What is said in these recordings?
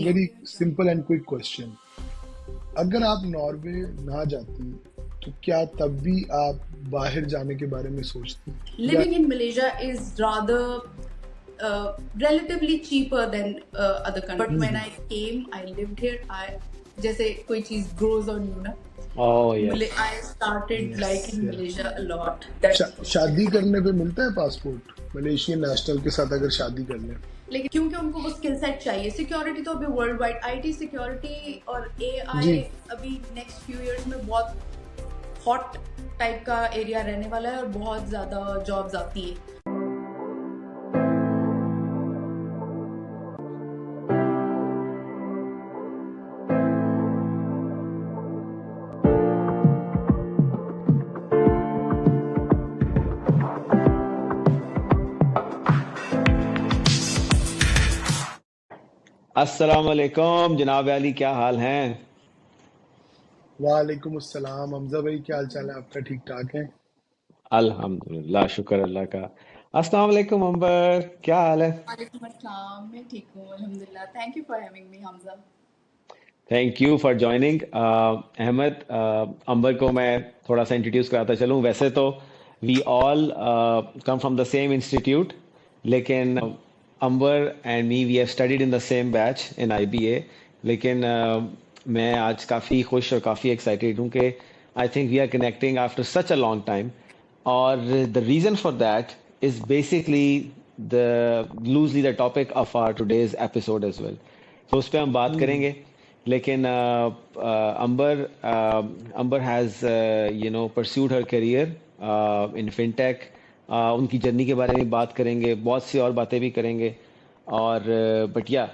Very simple and quick question, अगर आप Norway ना जाती तो क्या तब भी आप बाहर जाने के बारे में सोचती? Living in Malaysia is rather relatively cheaper than other countries. But when I came, I lived here. जैसे कोई चीज grows on you ना. Oh yes. I started Yes, liking yeah. Malaysia a lot. शादी करने पे मिलता है पासपोर्ट मलेशियन नेशनल के साथ अगर शादी कर ले? लेकिन क्योंकि उनको वो स्किल सेट चाहिए, सिक्योरिटी तो अभी वर्ल्ड वाइड आईटी सिक्योरिटी और एआई जी। अभी नेक्स्ट फ्यू इयर्स में बहुत हॉट टाइप का एरिया रहने वाला है और बहुत ज्यादा जॉब्स आती है। अस्सलाम वालेकुम जनाब अली, क्या हाल हैं? वालेकुम अस्सलाम हमजा भाई, क्या हाल चाल है आपका? ठीक ठाक है? अल्हम्दुलिल्लाह, शुक्र अल्लाह का। अस्सलाम वालेकुम अंबर, क्या हाल है? वालेकुम अस्सलाम, मैं ठीक हूँ अल्हम्दुलिल्लाह। Thank you for having me Hamza. Thank you for joining. Ahmad, Amber को मैं थोड़ा सा इंट्रोड्यूस कराता चलूँ। वैसे तो we all come from the same institute, लेकिन Amber and me we have studied in the same batch in IBA. लेकिन मैं आज काफ़ी खुश और काफ़ी एक्साइटेड हूँ कि I think we are connecting after such a long time. और the reason for that is basically the loosely the topic of our today's episode as well. तो उस पर हम बात करेंगे। लेकिन Amber has pursued her career in fintech. उनकी journey के बारे में बात करेंगे, बहुत सी और बातें भी करेंगे। और but yeah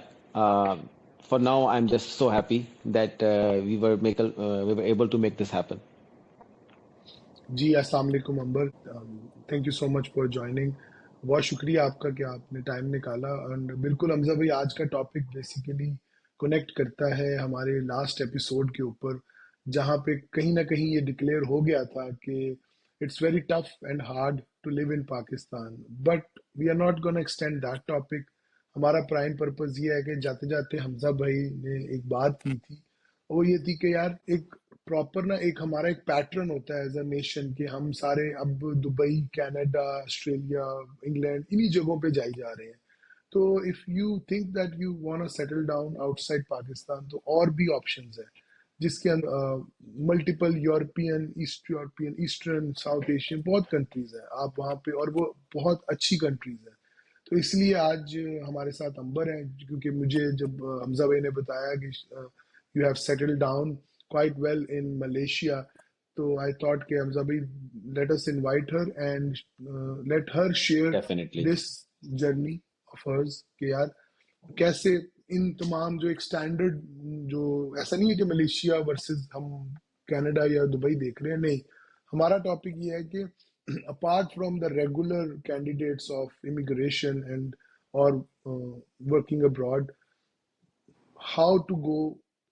for now I am just so happy that we were able to make this happen. जी, अस्सलाम वालेकुम Amber, thank you so much for joining. बहुत शुक्रिया आपका कि आपने टाइम निकाला। एंड बिल्कुल हमजा भाई, आज का टॉपिक बेसिकली कनेक्ट करता है हमारे लास्ट एपिसोड के ऊपर, जहाँ पे कहीं ना कहीं ये डिक्लेयर हो गया था कि it's very tough and hard to live in Pakistan, but we are not gonna extend that topic. हमारा प्राइम पर्पस ये है कि जाते जाते हमजा भाई ने एक बात की थी, वो ये थी कि यार एक प्रॉपर ना एक हमारा एक पैटर्न होता है एज अ नेशन कि हम सारे अब दुबई, कनाडा, ऑस्ट्रेलिया, इंग्लैंड, इन्हीं जगहों पे जाए जा रहे हैं। तो if you think that you want to settle down outside Pakistan, तो और भी ऑप्शंस है, जिसके अंदर multiple European, eastern, south Asian बहुत कंट्रीज है आप वहाँ पे, और वो बहुत अच्छी कंट्रीज है। तो इसलिए आज हमारे साथ अंबर है, क्योंकि मुझे जब हमजा भाई ने बताया कि you have settled down quite well in Malaysia, so I thought कि हमजा भाई, let us invite her and let her share definitely. this journey of hers कि यार कैसे इन तमाम जो एक स्टैंडर्ड, जो ऐसा नहीं है कि मलेशिया वर्सेस हम कनाडा या दुबई देख रहे हैं, नहीं, हमारा टॉपिक ये है कि apart from the regular candidates of immigration and or working abroad, how to go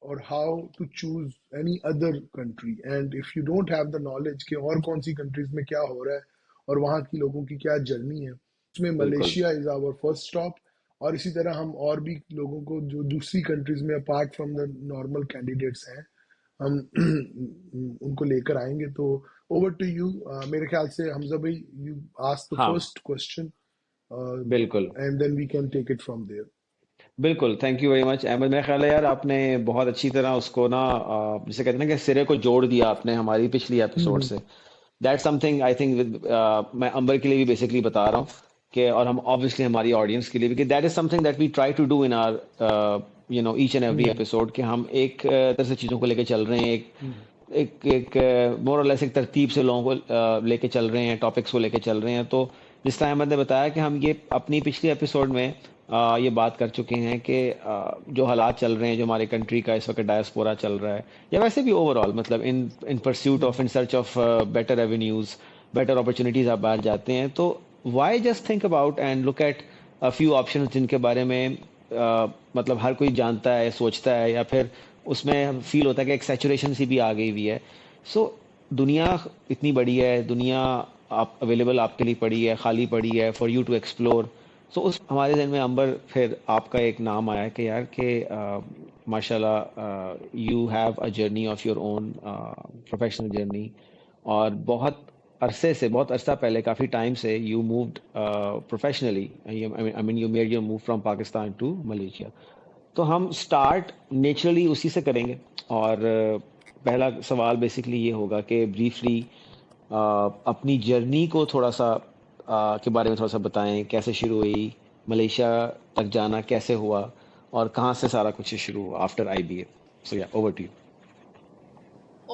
or how to choose any other country, and if you don't have the knowledge कि और कौन सी कंट्रीज में क्या हो रहा है और वहाँ की लोगों की क्या जर्नी है, उसमें बिल्कुल Malaysia is our first stop. और इसी तरह हम और भी लोगों को जो दूसरी कंट्रीज में apart from the normal candidates हैं, हम उनको लेकर आएंगे। तो ओवर टू यू। मेरे ख्याल से हमजा भाई, यू आस्क द हाँ, फर्स्ट क्वेश्चन बिल्कुल and then we can take it from there. बिल्कुल। Thank you very much Ahmad. मेरा ख्याल है यार आपने बहुत अच्छी तरह उसको ना जिसे कहते हैं ना कि सिरे को जोड़ दिया आपने हमारी पिछली एपिसोड से। दैट्स समथिंग आई थिंक मैं अंबर के लिए भी बेसिकली बता रहा हूँ कि, और हम ऑब्वियसली हमारी ऑडियंस के लिए भी, कि that is something that we try to do in our each and every episode, कि हम एक तरह से चीज़ों को लेके चल रहे हैं, एक एक मोर और लेस एक तरतीब से लोगों को लेके चल रहे हैं, टॉपिक्स को लेके चल रहे हैं। तो जिस तरह अहमद ने बताया कि हम ये अपनी पिछली एपिसोड में ये बात कर चुके हैं कि जो हालात चल रहे हैं, जो हमारे कंट्री का इस वक्त डायस्पोरा चल रहा है, या वैसे भी ओवरऑल, मतलब in in pursuit of, in search of better revenues, better opportunities आप बाहर जाते हैं, तो why just think about and look at a few options जिनके बारे में मतलब हर कोई जानता है, सोचता है, या फिर उसमें फील होता है कि एक सैचुरेशन सी भी आ गई हुई है। सो दुनिया इतनी बड़ी है, दुनिया आप अवेलेबल आपके लिए पड़ी है, खाली पड़ी है फॉर यू टू एक्सप्लोर। सो उस हमारे जहन में अंबर फिर आपका एक नाम आया कि यार कि माशाल्लाह you have a journey of your own, professional journey, और बहुत अरसा पहले, काफ़ी टाइम से you moved professionally, I mean you made your move from Pakistan to Malaysia. तो हम स्टार्ट नेचुरली उसी से करेंगे। और पहला सवाल बेसिकली ये होगा कि ब्रीफली अपनी जर्नी को थोड़ा सा के बारे में थोड़ा सा बताएं, कैसे शुरू हुई, मलेशिया तक जाना कैसे हुआ, और कहाँ से सारा कुछ शुरू हुआ after IBA. So yeah, over to you.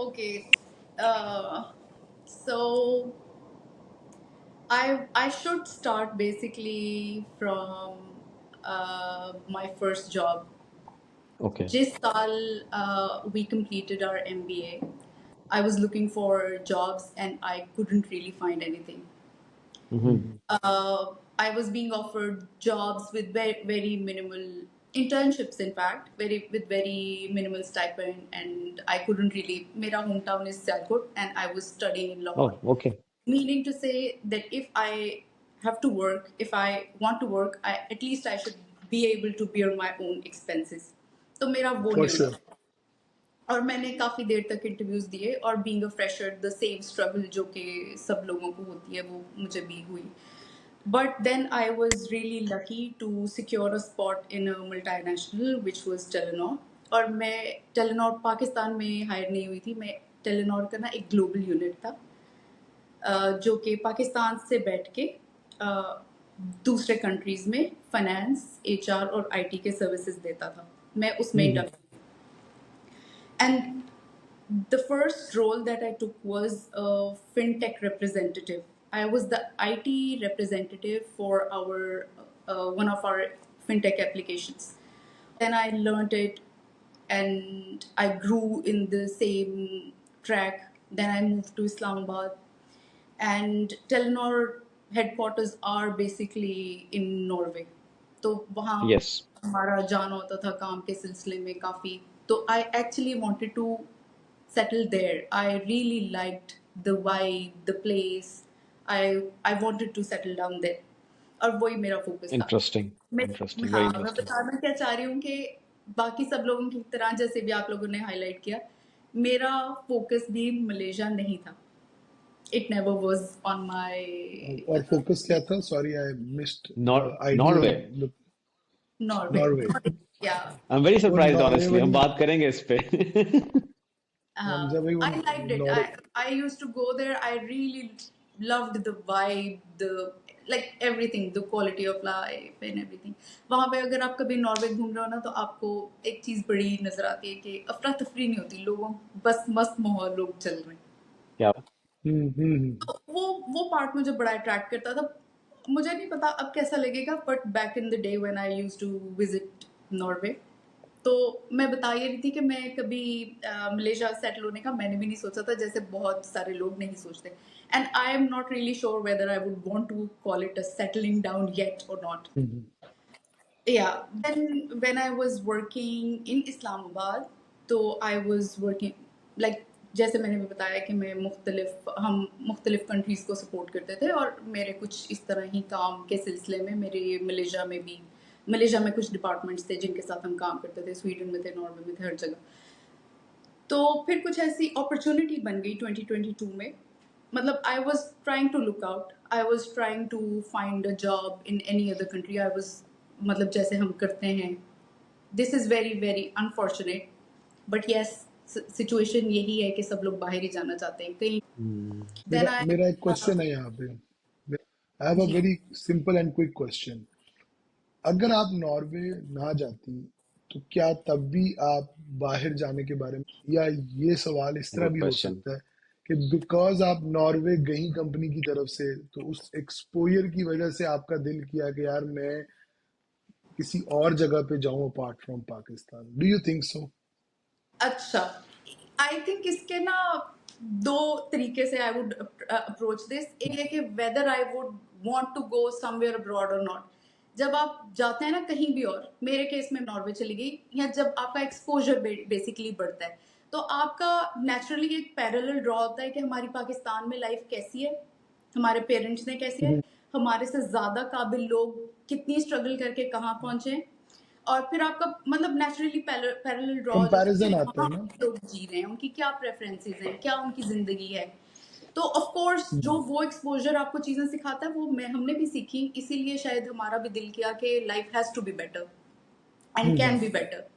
Okay. So I should start basically from my first job. Okay. जिस साल we completed our MBA, I was looking for jobs and I couldn't really find anything. I was being offered jobs with very, very minimal internships, in fact, with very minimal stipend, and I couldn't really. Mera hometown is Sialkot, and I was studying in Lahore. Oh, okay. Meaning to say that if I have to work, if I want to work, at least I should be able to bear my own expenses. तो मेरा वो For नहीं sure. हुआ और मैंने काफ़ी देर तक interviews दिए और being a fresher the same struggle जो कि सब लोगों को होती है वो मुझे भी हुई. But then I was really lucky to secure a spot in a multinational which was Telenor. और मैं Telenor पाकिस्तान में हायर नहीं हुई थी. मैं Telenor का ना एक ग्लोबल यूनिट था जो कि पाकिस्तान से बैठ के दूसरे कंट्रीज में फाइनेंस, एचआर और आईटी के सर्विसेज देता था. मैं उसमें interview and the first role that I took was a fintech representative. I was the IT representative for our one of our fintech applications. Then I learned it and I grew in the same track. Then I moved to Islamabad and Telenor headquarters are basically in Norway. तो वहाँ yes. हमारा जाना होता था काम के सिलसिले में काफ़ी. तो I actually wanted to settle there. I really liked the vibe, the place. I wanted to settle down there. और वही मेरा फोकस था. इंटरेस्टिंग, मैं इंटरेस्टिंग, वेरी हाँ मैं इंटरेस्टिंग। बताना क्या चाह रही हूँ कि बाकी सब लोगों की तरह जैसे भी आप लोगों ने हाईलाइट किया मेरा फोकस भी मलेशिया नहीं था. It never was on my और फोकस क्या था? Sorry, I missed idea. Norway. Norway. Norway. Yeah. I am very वो सरप्राइज्ड नॉर्वे ऑनेस्टली, हम वाली बात करेंगे इस पे। हमजा भाई, वो I liked it. Nor I used to go there. I really loved the vibe, the like everything, the quality of life and everything. वहाँ पे अगर आप कभी नॉर्वे घूम रहे हो ना तो आपको एक चीज बड़ी नजर आती है कि अफरा तफरी नहीं होती. लोगों बस मस्त माहौल, लोग चल रहे हैं. क्या? तो वो पार्ट मुझे बड़ा अट्रैक्ट करता था. मुझे नहीं पता अब कैसा लगेगा but back in the day when I used to visit Norway तो मैं बता ये रही थी कि मैं कभी मलेशिया सेटल होने का मैंने भी नहीं सोचा था जैसे बहुत सारे लोग नहीं सोचते. And I am not really sure whether I would want to call it a settling down yet or not. Yeah, then when I was working in Islamabad, तो I was working like जैसे मैंने भी बताया कि हम मुख्तलिफ countries को support करते थे और मेरे कुछ इस तरह ही काम के सिलसिले में मेरे मलेशिया में कुछ डिपार्टमेंट्स थे जिनके साथ हम काम करते थे. स्वीडन में थे, नॉर्वे में थे, हर जगह. तो फिर कुछ ऐसी अपॉर्चुनिटी बन गई 2022 में. मतलब I was trying to look out, I was trying to find a job in any other country. I was मतलब जैसे हम करते हैं. This is very very unfortunate but yes situation यही है कि सब लोग बाहर ही जाना चाहते हैं कहीं. देन आई मेरा एक क्वेश्चन है यहाँ पे. आई हैव अ जी very simple and quick question. अगर आप नॉर्वे ना जाती तो क्या तब भी आप बाहर जाने के बारे में, या ये सवाल इस तरह गुड भी हो क्वेश्चन। सकता है कि बिकॉज आप नॉर्वे गई कंपनी की तरफ से तो उस एक्सपोजर की वजह से आपका दिल किया कि यार मैं किसी और जगह पे जाऊं apart from Pakistan. Do you think so? अच्छा. आई थिंक इसके ना दो तरीके से आई वुड अप्रोच दिस. एक है कि whether I would want to go somewhere abroad or not. जब आप जाते हैं ना कहीं भी, और मेरे केस में नॉर्वे चली गई, या जब आपका एक्सपोजर बेसिकली बढ़ता है तो आपका नेचुरली एक पैरेलल ड्रॉ होता है कि हमारी पाकिस्तान में लाइफ कैसी है, हमारे पेरेंट्स ने कैसी है, हमारे से ज्यादा काबिल लोग कितनी स्ट्रगल करके कहाँ पहुंचे, और फिर आपका मतलब नेचुरली पैरेलल ड्रॉ हो जाता है कंपैरिजन कि आता है वहाँ ना। पे लोग जी रहे हैं, उनकी क्या प्रेफरेंसेस हैं, क्या उनकी जिंदगी है। तो ऑफ कोर्स जो वो एक्सपोजर आपको चीजें सिखाता है वो हमने भी सीखी, इसीलिए शायद हमारा भी दिल किया कि life has to be better and can be better,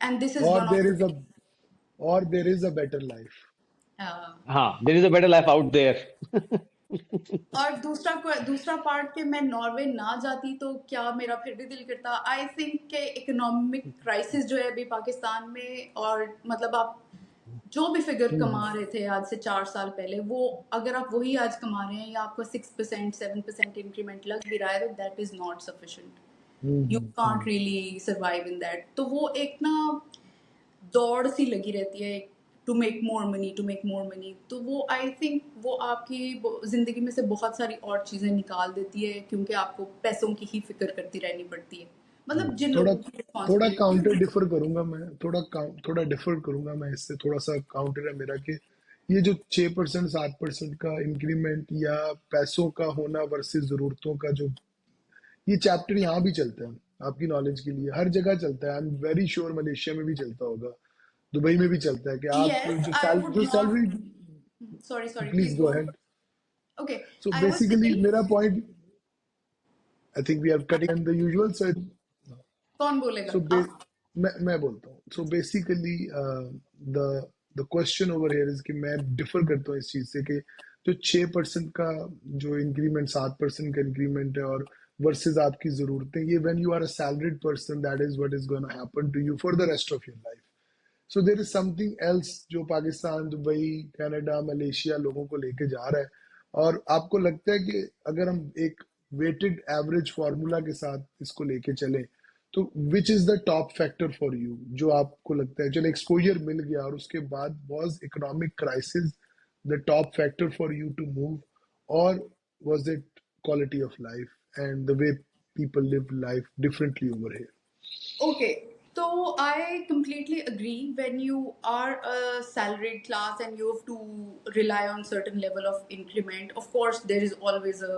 and this is or one there of is a or there is a better life. The. हाँ, there is a better life out there. और दूसरा part के मैं Norway ना जाती तो क्या मेरा फिर भी दिल करता। आई थिंक के इकोनॉमिक क्राइसिस जो है अभी पाकिस्तान में, और मतलब आप जो भी फिगर कमा रहे थे आज से 4 साल पहले, वो अगर आप वही आज कमा रहे हैं या आपको 6% 7% इंक्रीमेंट लग भी रहा है, तो that is not sufficient, you can't really survive in that. तो वो एक ना दौड़ सी लगी रहती है, to make more money, to make more money. तो वो आई थिंक वो आपकी जिंदगी में से बहुत सारी और चीजें निकाल देती है, क्योंकि आपको पैसों की ही फिक्र करती रहनी पड़ती है, मतलब जिन थोड़ा लोगों की थोड़ा काउंटर रिस्पॉन्सिबिलिटी। डिफर करूंगा मैं, थोड़ा डिफर करूंगा मैं इससे, थोड़ा सा काउंटर है मेरा कि ये जो 6% 7% का इंक्रीमेंट या पैसों का होना वर्सेस जरूरतों का जो ये चैप्टर यहाँ भी चलता है, आपकी नॉलेज के लिए हर जगह चलता है। I am very sure Malaysia में भी चलता होगा, दुबई में भी चलता है कि आप यस, आई वुड जो not, salary. Sorry please please go go. Ahead. Okay, so I was basically saying. मेरा point, I think we are cutting and the usual. कौन बोलेगा सो आप? मैं बोलता हूँ। So basically the the question over here is कि मैं differ करता हूँ इस चीज से कि जो 6% का जो इंक्रीमेंट, 7% का इंक्रीमेंट है और वर्सेस आपकी जरूरतें, ये when you are a salaried person that is what is gonna happen to you for the rest of your life. So there is something else जो पाकिस्तान, दुबई, कनाडा, मलेशिया लोगों को लेके जा रहा है। और आपको लगता है कि अगर हम एक वेटेड एवरेज फार्मूला के साथ इसको लेके चले, तो which is the top factor for you, जो आपको लगता है चलो एक्सपोजर मिल गया और उसके बाद was economic crisis the top factor for you to move, और was it quality of life and the way people live life differently over here? Okay, so I completely agree. When you are a salaried class and you have to rely on certain level of increment, of course there is always a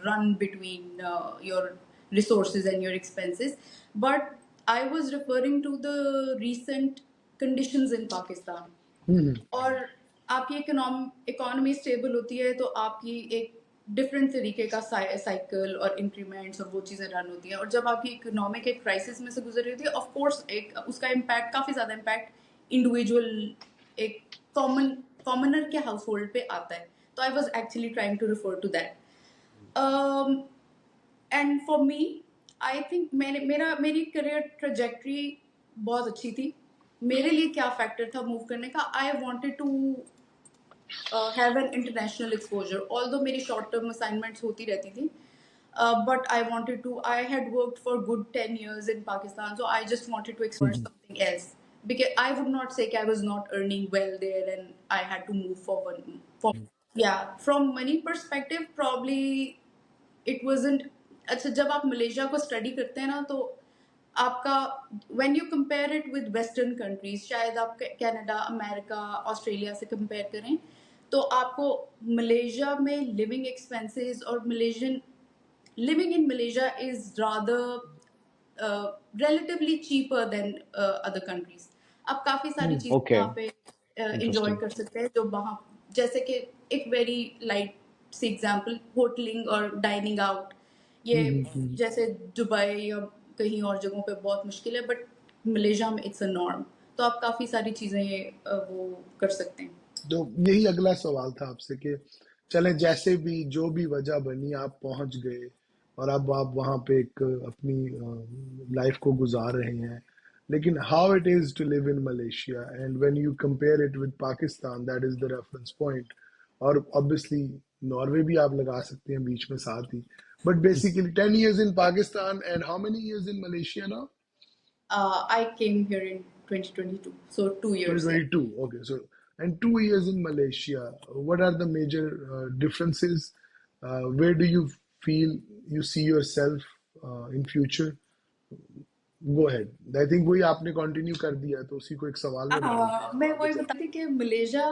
run between your resources and your expenses. But I was referring to the recent conditions in Pakistan. और आपकी economy stable होती है तो आपकी एक different तरीके का cycle और इंक्रीमेंट्स और वो चीज़ें रन होती हैं। और जब आपकी इकोनॉमिक एक क्राइसिस में से गुजर रही होती है, ऑफ कोर्स एक उसका इम्पैक्ट, काफ़ी ज़्यादा इम्पैक्ट इंडिविजुअल, एक कॉमनर के हाउस होल्ड पे आता है। तो I was actually trying to refer to that. And for me, I think मेरी करियर ट्रेजेक्ट्री बहुत अच्छी थी। मेरे लिए क्या फैक्टर था मूव करने का, I wanted to have an international exposure. Although मेरी शॉर्ट टर्म असाइनमेंट्स होती रहती थी, but I wanted to. I had worked for good 10 years in Pakistan, so I just wanted to explore something else. Because I would not say I was not earning well there, and I had to move forward. Yeah, from money perspective, probably it wasn't. अच्छा, जब आप Malaysia को study करते हैं ना, तो आपका when you compare it with western countries, शायद आप कनाडा, अमेरिका, ऑस्ट्रेलिया से कंपेयर करें, तो आपको मलेशिया में लिविंग एक्सपेंसेस और Malaysian living in Malaysia is rather relatively cheaper than other countries. आप काफ़ी सारी चीज़ें ओके, वहाँ पे enjoy इंटरेस्टिंग। कर सकते हैं जो वहाँ, जैसे कि एक वेरी लाइट सी एग्जांपल, होटलिंग और डाइनिंग आउट, ये जैसे दुबई या कहीं और जगहों पे बहुत मुश्किल है, बट मलेशिया में इट्स अ नॉर्म। तो आप काफ़ी सारी चीज़ें वो कर सकते हैं। तो यही अगला सवाल था आपसे कि चलें जैसे भी जो भी वजह बनी आप पहुंच गए और अब आप वहां पे एक अपनी लाइफ को गुजार रहे हैं, लेकिन how it is to live in Malaysia and when you compare it with Pakistan, that is the reference point. और ऑब्वियसली नॉर्वे भी आप लगा सकते हैं बीच में साथ ही, but basically 10 years in Pakistan and how many years in Malaysia now? I came here in 2022, so 2 years there. 2022. Okay, so and 2 years in Malaysia. What are the major differences? Where do you feel you see yourself in future? Go ahead. I think वही आपने continue कर दिया, तो उसी को एक सवाल में बदलते हैं, मैं आप आगे वही चलते बताती थी कि Malaysia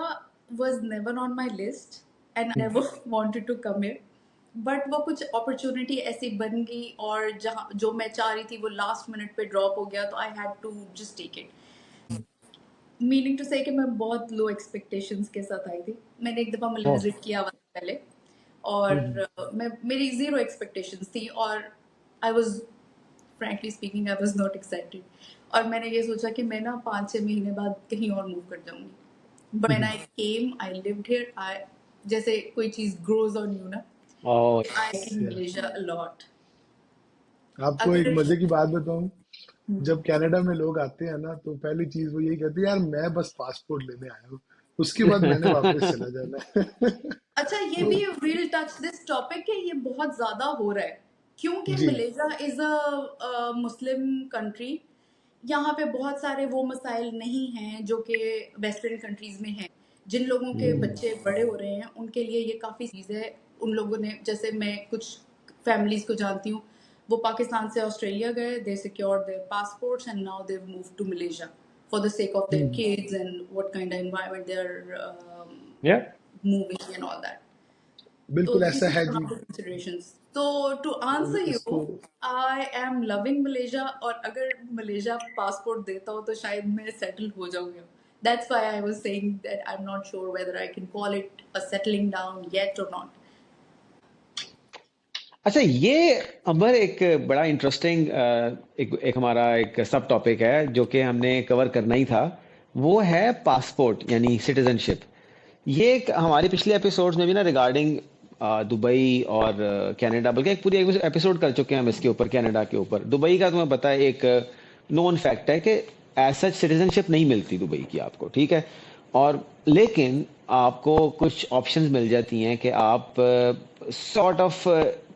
was never on my list and I never wanted to come here, but वो कुछ अपॉर्चुनिटी ऐसी बन गई और जहाँ जो मैं चाह रही थी वो लास्ट मिनट पे ड्रॉप हो गया, तो I had to just take it. Meaning to say कि मैं बहुत लो एक्सपेक्टेशंस के साथ आई थी। मैंने एक दफ़ा मले हाँ। विजिट किया हुआ था पहले, और मैं मेरी ज़ीरो एक्सपेक्टेशंस थी, और I was frankly speaking I was not excited. और मैंने ये सोचा कि मैं ना 5-6 महीने बाद कहीं और मूव कर जाऊंगी। But when I came, I lived here, I जैसे कोई चीज़ ग्रोज ऑन यू ना, Oh, I like Yeah. Malaysia a lot. आपको एक अगर मजे की बात बताऊं, जब कनाडा में लोग आते हैं ना तो पहली चीज वो यही कहते हैं, यार मैं बस पासपोर्ट लेने आया हूँ, उसके बाद मैंने वापस चला जाना है। अच्छा, ये तो भी विल टच दिस टॉपिक है, ये बहुत ज्यादा हो रहा है क्योंकि जी। Malaysia is a Muslim country. यहाँ पे बहुत सारे वो मसाइल नहीं हैं जो कि वेस्टर्न कंट्रीज में हैं। जिन लोगों के बच्चे बड़े हो रहे हैं उनके लिए ये काफ़ी चीज़ है। उन लोगों ने, जैसे मैं कुछ फैमिलीज को जानती हूँ, वो पाकिस्तान से ऑस्ट्रेलिया गए, they secured their passports and now they move to Malaysia for the sake of their kids and what kind of environment they're yeah. moving and all that. So बिल्कुल these ऐसा are है some जी। of the considerations. So to answer इसको you, I am loving Malaysia, और अगर Malaysia passport देता हो तो शायद मैं सेटल हो जाऊंगी। That's why I was saying that I'm not sure whether I can call it a settling down yet or not. अच्छा, ये अमर एक बड़ा इंटरेस्टिंग एक हमारा एक सब टॉपिक है जो कि हमने कवर करना ही था। वो है पासपोर्ट यानी सिटीजनशिप। ये एक हमारे पिछले एपिसोड्स में भी ना रिगार्डिंग दुबई और कनाडा, बल्कि एक पूरी एपिसोड कर चुके हैं हम इसके ऊपर, कनाडा के ऊपर। दुबई का तुम्हें पता है, एक नोन फैक्ट है कि एज सच सिटीजनशिप नहीं मिलती दुबई की आपको, ठीक है। और लेकिन आपको कुछ ऑप्शंस मिल जाती हैं कि आप सॉर्ट ऑफ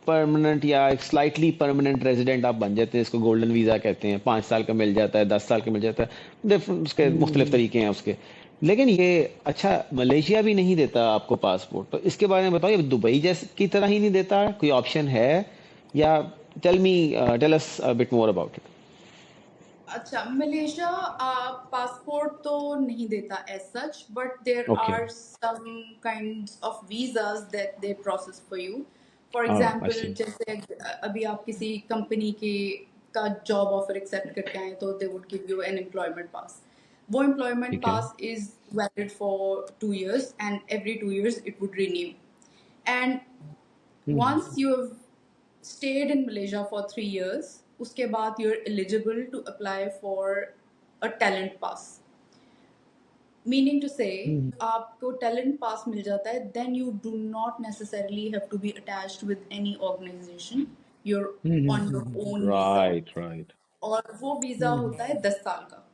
परमानेंट या एक स्लाइटली परमानेंट रेजिडेंट आप बन जाते हैं। इसको गोल्डन वीज़ा कहते हैं। 5 साल का मिल जाता है, 10 साल का मिल जाता है। डिफरेंट उसके मुख्तलिफ तरीके हैं उसके। लेकिन ये अच्छा, मलेशिया भी नहीं देता आपको पासपोर्ट, तो इसके बारे में बताओ। ये दुबई जैसे की तरह ही नहीं देता, कोई ऑप्शन है? या tell us a bit more about it. अच्छा, मलेशिया पासपोर्ट तो नहीं देता as such, but there okay. Are some kinds of visas that they process for you. For I example, see. जैसे अभी आप किसी कंपनी के का जॉब ऑफर एक्सेप्ट करके आए तो they would give you an employment pass. वो एम्प्लॉयमेंट ठीक है। Pass is valid for 2 years and every 2 years it would renew. And once you have stayed in Malaysia for 3 years, उसके बाद you're eligible to apply for a talent pass. Meaning to say, आपको talent pass मिल जाता है, then you do not necessarily have to be attached with any organization. You're on your own visa, right, right. और वो visa होता है 10 साल का।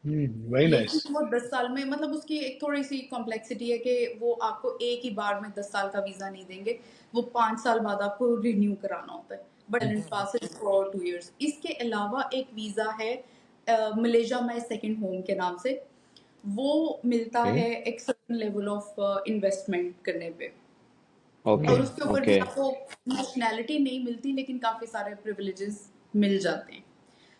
Very nice. लेकिन वो 10 साल में, मतलब उसकी एक थोड़ी सी कॉम्प्लेक्सिटी है कि वो आपको एक ही बार में 10 साल का वीजा नहीं देंगे, वो 5 साल बाद आपको रिन्यू कराना होता है। But pass is for 2 years। इसके अलावा एक वीजा है मलेशिया माई सेकंड होम के नाम से। वो मिलता ओके, है एक सर्टेन लेवल ऑफ इन्वेस्टमेंट करने पे, ओके, और उसके ऊपर भी ओके, आपको नेशनैलिटी नहीं मिलती लेकिन काफी सारे प्रिविलेजेस मिल जाते हैं।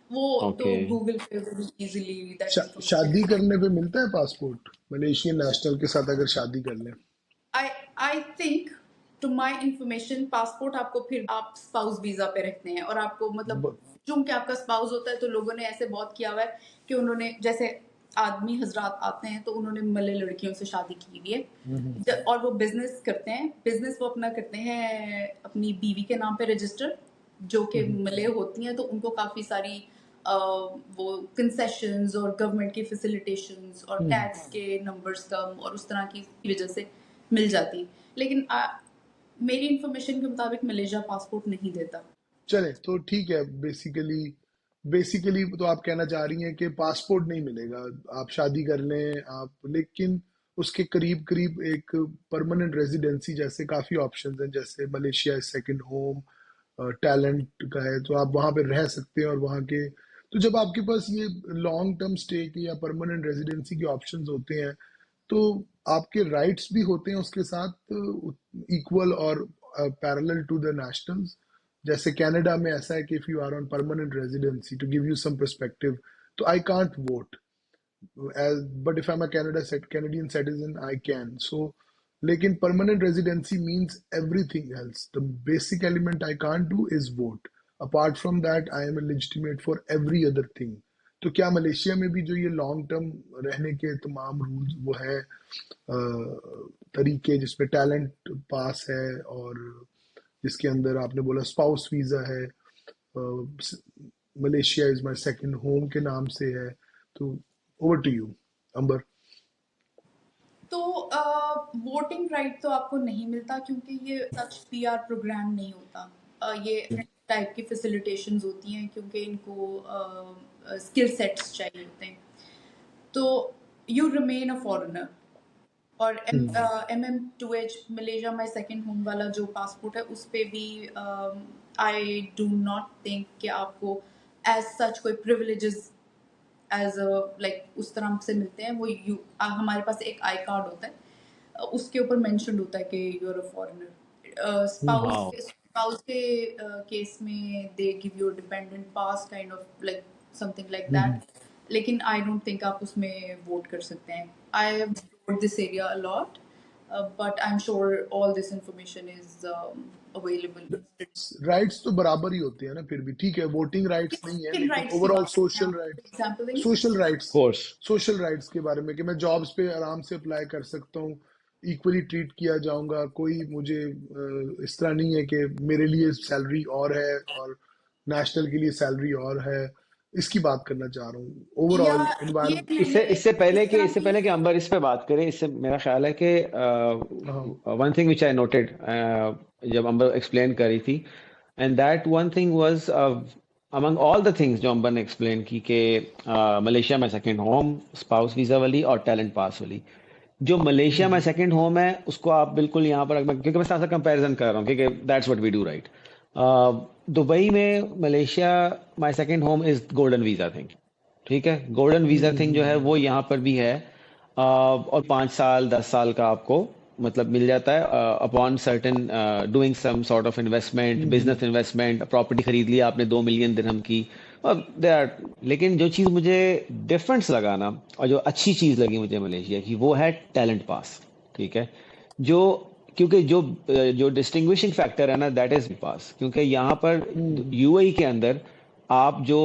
वो तो ओके। गूगल पे भी इजीली दैट शादी इंफॉर्मेशन। करने पे मिलता है पासपोर्ट मलेशियन नेशनल के साथ अगर शादी कर लें? I I think, to my information, passport आपको फिर आप स्पाउस वीजा पे रखते हैं, और आपको मतलब ब- चूंकि आपका स्पाउस होता है तो लोगों ने ऐसे बहुत किया हुआ है कि उन्होंने, जैसे आदमी हजरात आते हैं तो उन्होंने मले लड़कियों से शादी की हुई है, और वो बिजनेस करते हैं। बिजनेस वो अपना करते हैं अपनी बीवी के नाम पे रजिस्टर, जो कि मले होती हैं, तो उनको काफी सारी वो कंसेशंस और गवर्नमेंट की फैसिलिटेशंस और टैक्स के नंबर्स कम और उस तरह की वजह से मिल जाती। लेकिन मेरी इंफॉर्मेशन के मुताबिक मलेशिया पासपोर्ट नहीं देता। चले तो ठीक है। बेसिकली बेसिकली तो आप कहना चाह रही हैं कि पासपोर्ट नहीं मिलेगा, आप शादी कर लें आप, लेकिन उसके करीब करीब एक परमानेंट रेजिडेंसी जैसे काफी ऑप्शंस हैं, जैसे मलेशिया सेकंड होम, टैलेंट का है, तो आप वहां पे रह सकते हैं। और वहां के, तो जब आपके पास ये लॉन्ग टर्म स्टे के या परमानेंट रेजिडेंसी के ऑप्शंस होते हैं, तो आपके राइट्स भी होते हैं उसके साथ इक्वल और पैरेलल टू द नेशनल्स। जैसे कनाडा में ऐसा है कि if you are on permanent residency, to give you some perspective, तो I can't vote, but if I'm a Canadian citizen, I can. So लेकिन permanent residency means everything else. The basic element I can't do is vote. Apart from that I am legitimate for every other thing. तो क्या Malaysia में भी जो ये long term रहने के तमाम रूल्स वो है, तरीके जिसमें टैलेंट पास है और जिसके अंदर आपने बोला स्पाउस वीजा है, Malaysia is my second home के नाम से है. तो ओवर टू यू अंबर. तो वोटिंग राइट तो आपको नहीं मिलता क्योंकि ये सच पीआर प्रोग्राम नहीं होता. ये टाइप की फैसिलिटेशंस होती हैं क्योंकि इनको स्किल सेट्स चाहिए होते हैं. तो यू रिमेन अ फॉरेनर. और MM2H Malaysia my second home वाला जो पासपोर्ट है उस पे भी आई डू नॉट थिंक कि आपको एज सच कोई प्रिविलेजेस एज लाइक उस तरह से मिलते हैं. वो हमारे पास एक आई कार्ड होता है, उसके ऊपर मेंशन होता है कि you are a foreigner. Wow. Spouse के केस में they give you dependent pass kind of like something like that. लेकिन आई डोंट थिंक आप उसमें वोट कर सकते हैं. I have explored this area a lot, but I'm sure all this information is available. Rights तो बराबर ही होते हैं ना, फिर भी ठीक है वोटिंग राइट्स नहीं है Skin लेकिन rights की ओवरऑल बात करते हैं सोशल आप, rights. for example, in social Of rights, course. Social rights के बारे में कि मैं जॉब्स पे आराम से अप्लाई कर सकता हूँ, इक्वली ट्रीट किया जाऊंगा, कोई मुझे इस तरह नहीं है कि मेरे लिए सैलरी और है और नेशनल के लिए सैलरी और है. इसकी बात करना चाह रहा हूँ या ओवरऑल ये एनवायरमेंट. इससे मैंने इससे पहले इस कि तरह इससे की पहले कि अंबर इस पे बात करें, इससे मेरा ख्याल है कि हाँ. One thing which I noted जब अंबर एक्सप्लेन करी थी, and that one thing was among all the things जो अंबर ने एक्सप्लेन की कि मलेशिया में सेकंड होम, स्पाउस वीजा वाली और टैलेंट पास वाली. जो मलेशिया में सेकंड होम है उसको आप बिल्कुल यहाँ पर, क्योंकि मैं साथ कंपैरिजन कर रहा हूँ क्योंकि that's what we do right. Dubai में Malaysia my second home is golden visa thing. ठीक है, गोल्डन वीजा थिंग जो है वो यहाँ पर भी है. और 5 साल 10 साल का आपको मतलब मिल जाता है upon certain doing some sort of investment, business investment, property खरीद लिया आपने 2 मिलियन दिरहम की. They are. लेकिन जो चीज़ मुझे डिफरेंस लगा ना, और जो अच्छी चीज़ लगी मुझे मलेशिया की, वो है टैलेंट पास. ठीक है, जो क्योंकि जो डिस्टिंग्विशिंग फैक्टर है ना, दैट इज पास. क्योंकि यहाँ पर यूएई के अंदर आप जो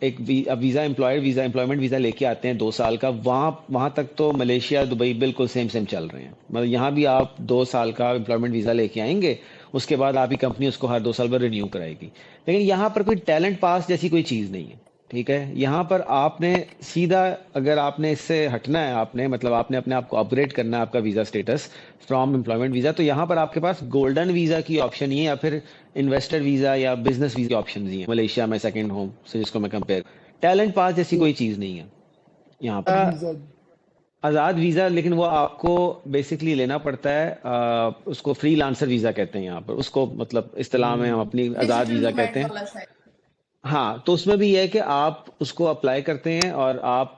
एक वीजा एम्प्लॉयमेंट वीजा लेके आते हैं 2 साल का, वहां तक तो मलेशिया दुबई बिल्कुल सेम सेम चल रहे हैं. मतलब यहाँ भी आप 2 साल का एम्प्लॉयमेंट वीजा लेके आएंगे, उसके बाद आपकी कंपनी उसको हर 2 साल पर रिन्यू कराएगी. लेकिन यहाँ पर कोई टैलेंट पास जैसी कोई चीज नहीं है. ठीक है, यहाँ पर आपने सीधा, अगर आपने इससे हटना है, आपने मतलब आपने अपने आप को अपग्रेड करना है आपका visa status from employment visa, तो यहाँ पर आपके पास गोल्डन वीजा की ऑप्शन ही है या फिर इन्वेस्टर वीजा या बिजनेस वीजा की ऑप्शन ही है मलेशिया में सेकंड होम से, जिसको मैं कंपेयर. टैलेंट पास जैसी कोई चीज नहीं है यहाँ पर. वीजा. आजाद वीजा, लेकिन वो आपको बेसिकली लेना पड़ता है. उसको फ्री लांसर वीजा कहते हैं यहाँ पर उसको, मतलब इस्तेलाह में हम अपनी आजाद डिजिटल वीजा कहते नोमैड हैं. वाला साइड. हाँ, तो उसमें भी ये है कि आप उसको अप्लाई करते हैं और आप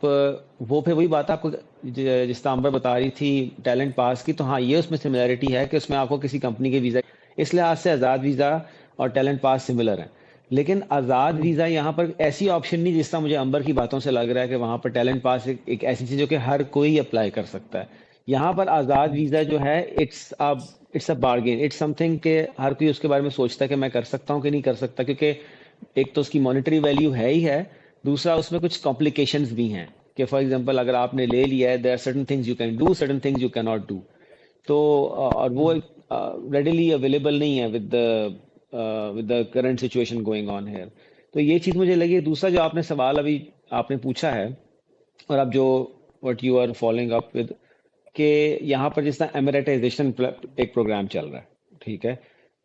वो फिर वही बात आपको जिस तरह अंबर बता रही थी टैलेंट पास की, तो हाँ ये उसमें सिमिलरिटी है कि उसमें आपको किसी कंपनी के वीजा, इस लिहाज से आज़ाद वीज़ा और टैलेंट पास सिमिलर है. लेकिन आज़ाद वीज़ा यहाँ पर ऐसी ऑप्शन नहीं, जिस तरह मुझे अंबर की बातों से लग रहा है कि वहाँ पर टैलेंट पास एक ऐसी चीज़ जो कि हर कोई अप्लाई कर सकता है. यहाँ पर आज़ाद वीज़ा जो है it's a bargain, it's something के हर कोई उसके बारे में सोचता है कि मैं कर सकता हूँ कि नहीं कर सकता, क्योंकि एक तो उसकी मॉनेटरी वैल्यू है ही है, दूसरा उसमें कुछ कॉम्प्लिकेशंस भी हैं कि फॉर एग्जांपल अगर आपने ले लिया है, there are certain things you can do, certain things you can not do. तो और वो रेडिली अवेलेबल नहीं है with the current situation going on here. तो ये चीज़ मुझे लगी. दूसरा जो आपने सवाल अभी आपने पूछा है, और अब जो what you are following up with, कि यहाँ पर जिस तरह एमरेटाइजेशन एक प्रोग्राम चल रहा है, ठीक है,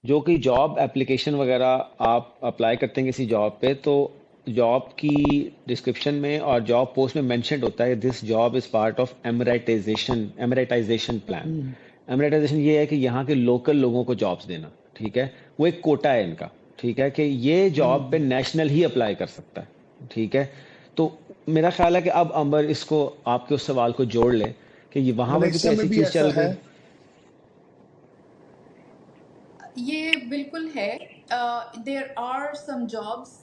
जो कि जॉब एप्लीकेशन वगैरह आप अप्लाई करते हैं किसी जॉब पे, तो जॉब की डिस्क्रिप्शन में और जॉब पोस्ट में मेंशन होता है this job is part of Emiratization plan. Emiratization ये है कि यहाँ के लोकल लोगों को जॉब्स देना. ठीक है, वो एक कोटा है इनका. ठीक है, कि ये जॉब पे नेशनल ही अप्लाई कर सकता है. ठीक है, तो मेरा ख्याल है कि अब अंबर इसको आपके उस सवाल को जोड़ ले कि ये वहां पर भी तो मलेशिया में ऐसी भी चीज ऐसा चल है. रही. ये बिल्कुल है. There are some jobs,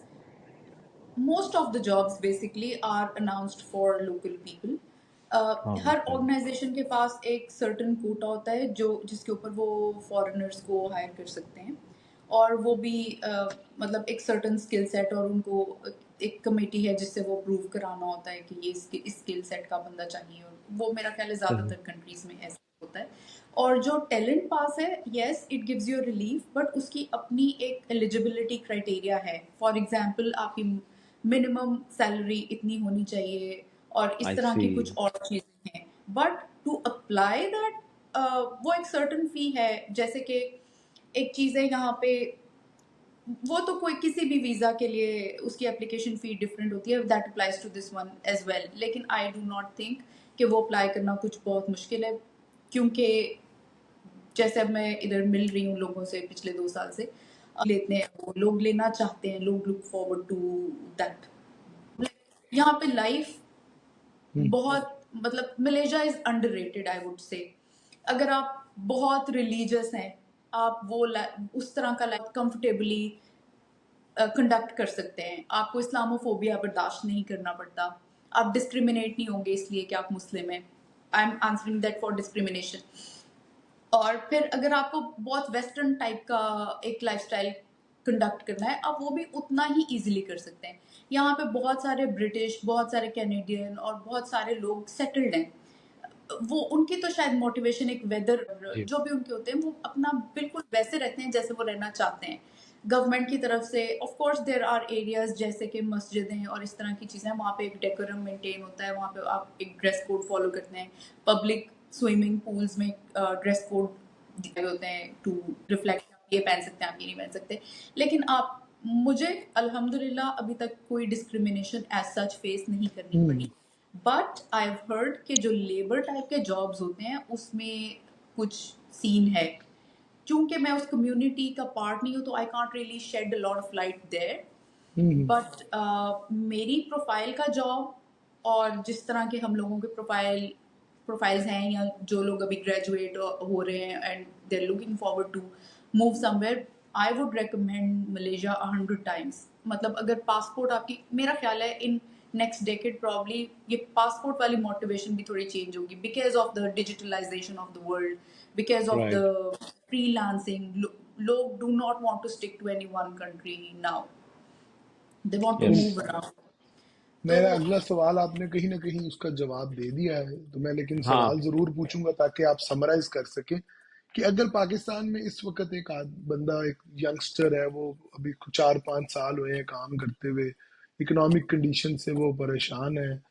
most of the jobs basically are announced for local people. हर ऑर्गेनाइजेशन के पास एक सर्टेन कोटा होता है जो जिसके ऊपर वो फॉरेनर्स को हायर कर सकते हैं, और वो भी मतलब एक सर्टेन स्किल सेट, और उनको एक कमेटी है जिससे वो प्रूव कराना होता है कि ये इस स्किल सेट का बंदा चाहिए, और वो मेरा ख्याल है ज़्यादातर कंट्रीज में ऐसा होता है। और जो टैलेंट पास है, yes it gives you relief, but उसकी अपनी एक एलिजिबिलिटी क्राइटेरिया है। फॉर एग्जांपल आपकी मिनिमम सैलरी इतनी होनी चाहिए, और इस I तरह की कुछ see. और चीजें हैं। बट टू अप्लाई दैट वो एक सर्टेन फी है। जैसे कि एक चीज है यहाँ पे, वो तो कोई किसी भी वीजा के लिए उसकी एप्लीकेशन फी डिफरेंट होती है, that applies to this one as well. लेकिन आई डू नॉट थिंक कि वो अप्लाई करना कुछ बहुत मुश्किल है, क्योंकि जैसे अब मैं इधर मिल रही हूँ लोगों से पिछले 2 साल से, लेते हैं वो लोग, लेना चाहते हैं लोग, लुक फॉरवर्ड टू दैट। यहाँ पे लाइफ बहुत, मतलब Malaysia is underrated I would से। अगर आप बहुत रिलीजियस हैं, आप वो उस तरह का लाइफ कंफर्टेबली कंडक्ट कर सकते हैं। आपको इस्लामोफोबिया बर्दाश्त नहीं करना पड़ता, आप डिस्क्रिमिनेट नहीं होंगे इसलिए कि आप मुस्लिम हैं। I am answering that for discrimination. और फिर अगर आपको बहुत वेस्टर्न टाइप का एक लाइफस्टाइल कंडक्ट करना है, आप वो भी उतना ही इजीली कर सकते हैं। यहाँ पे बहुत सारे ब्रिटिश, बहुत सारे कैनेडियन और बहुत सारे लोग सेटल्ड हैं। वो उनकी तो शायद मोटिवेशन एक वेदर, जी. जो भी उनके होते हैं, वो अपना बिल्कुल वैसे रहते हैं जैसे वो रहना चाहते हैं। गवर्नमेंट की तरफ से of course there are areas जैसे कि मस्जिदें और इस तरह की चीज़ें, वहाँ पे एक डेकोरम मेंटेन होता है, वहाँ पे आप एक ड्रेस कोड फॉलो करते हैं। पब्लिक स्विमिंग पूल्स में ड्रेस कोड दिए होते हैं टू रिफ्लेक्ट, आप ये पहन सकते हैं, आप ये नहीं पहन सकते। लेकिन आप, मुझे अल्हम्दुलिल्लाह अभी तक कोई डिस्क्रिमिनेशन एज सच फेस नहीं करनी पड़ी। बट आई हैव हर्ड कि जो लेबर टाइप के जॉब्स होते हैं उसमें कुछ सीन है। चूंकि मैं उस कम्युनिटी का पार्ट नहीं हूँ, तो I can't really shed a lot of light there. But मेरी प्रोफाइल का जॉब, और जिस तरह के हम लोगों के प्रोफाइल्स हैं, या जो लोग अभी ग्रेजुएट हो रहे हैं and they are looking forward to move somewhere, I would recommend Malaysia 100 times. मतलब अगर पासपोर्ट आपकी, मेरा ख्याल है इन नेक्स्ट डेकेड प्रॉब्ली ये पासपोर्ट वाली मोटिवेशन भी थोड़ी चेंज होगी, because of the digitalization of the world, because of the Right. Freelancing. लोग do not want to stick to any one country now, they want to Yes. Move around. तो मेरा अगला सवाल आपने कहीं ना कहीं उसका जवाब दे दिया है, तो मैं लेकिन हाँ. सवाल जरूर पूछूंगा ताकि आप समराइज कर सकें कि अगर पाकिस्तान में इस वक्त एक बंदा, एक यंगस्टर है, वो अभी 4-5 साल हुए हैं काम करते हुए, इकोनॉमिक कंडीशन से वो परेशान है,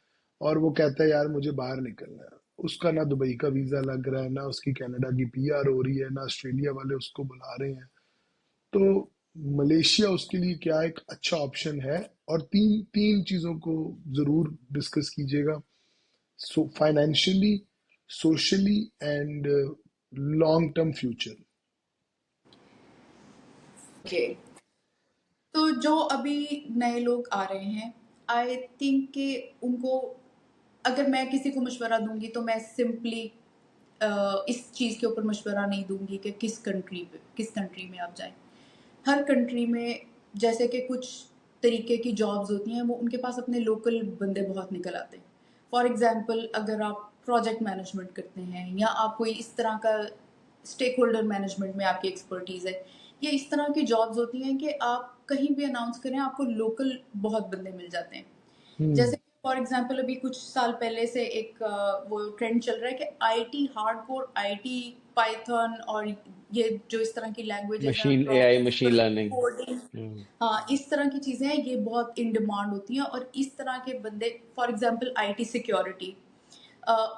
और वो कहता है यार मुझे बाहर निकलना है। उसका ना दुबई का वीजा लग रहा है, ना उसकी कनाडा की पीआर हो रही है, ना ऑस्ट्रेलिया वाले उसको बुला रहे हैं। तो मलेशिया उसके लिए क्या एक अच्छा ऑप्शन है? और तीन तीन चीजों को जरूर डिस्कस कीजिएगा, सो financially, socially and long term future. Okay, तो जो अभी नए लोग आ रहे हैं, आई थिंक कि उनको, अगर मैं किसी को मशवरा दूंगी तो मैं सिंपली इस चीज़ के ऊपर मशवरा नहीं दूंगी कि किस कंट्री में आप जाएं। हर कंट्री में जैसे कि कुछ तरीके की जॉब्स होती हैं, वो उनके पास अपने लोकल बंदे बहुत निकल आते हैं। फॉर एग्जांपल अगर आप प्रोजेक्ट मैनेजमेंट करते हैं, या आप कोई इस तरह का स्टेक होल्डर मैनेजमेंट में आपकी एक्सपर्टीज़ है, ये इस तरह की जॉब्स होती हैं कि आप कहीं भी अनाउंस करें, आपको लोकल बहुत बंदे मिल जाते हैं। जैसे फॉर एग्जांपल अभी कुछ साल पहले से एक वो ट्रेंड चल रहा है कि आईटी, हार्डकोर आईटी, पाइथन और ये जो इस तरह की लैंग्वेजेस हैं, Machine AI, machine learning. Coding, Hmm. हाँ इस तरह की चीज़ें हैं, ये बहुत इन डिमांड होती हैं। और इस तरह के बंदे, for example IT security,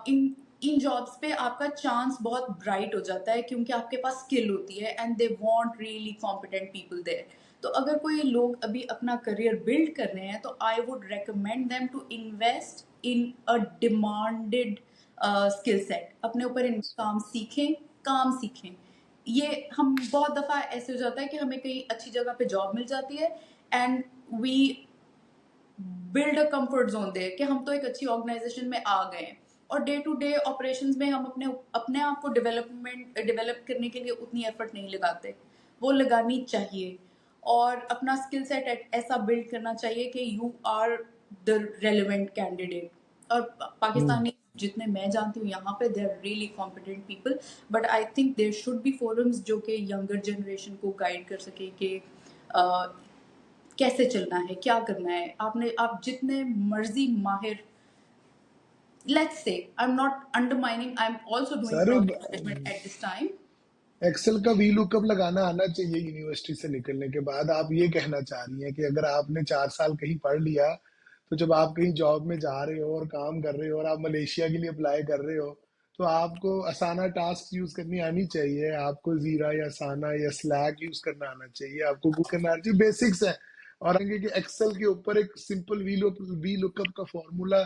in in jobs पे आपका चांस बहुत ब्राइट हो जाता है, क्योंकि आपके पास स्किल होती है and they want really competent people there. तो अगर कोई लोग अभी अपना करियर बिल्ड कर रहे हैं, तो I would recommend them to invest in a demanded skill set. अपने ऊपर इन काम सीखें। ये हम बहुत दफ़ा ऐसे हो जाता है कि हमें कहीं अच्छी जगह पे जॉब मिल जाती है, and we build a comfort zone they कि हम तो एक अच्छी ऑर्गेनाइजेशन में आ गए हैं, और डे टू डे ऑपरेशंस में हम अपने अपने आप को डेवलप करने के लिए उतनी एफर्ट नहीं लगाते। वो लगानी चाहिए, और अपना स्किल सेट ऐसा बिल्ड करना चाहिए कि you are the relevant candidate और पाकिस्तानी जितने मैं जानती हूँ यहाँ पे they are really competent people, but I think there should be forums जो कि यंगर जनरेशन को गाइड कर सके कि कैसे चलना है, क्या करना है। आप जितने मर्जी माहिर, let's say I'm not undermining, I'm also doing sir project management at this time. Excel का वी लुकअप लगाना आना चाहिए यूनिवर्सिटी से निकलने के बाद। आप ये कहना चाह रही हैं कि अगर आपने 4 साल कहीं पढ़ लिया तो जब आप कहीं जॉब में जा रहे हो और काम कर रहे हो और आप मलेशिया के लिए अप्लाई कर रहे हो तो आपको असाना टास्क यूज करनी आनी चाहिए, आपको जीरा या असाना या स्लैक यूज करना आना चाहिए, आपको गूगल करना आना चाहिए, बेसिक्स है। और आगे कि एक्सेल के ऊपर एक सिंपल वी लुकअप का फॉर्मूला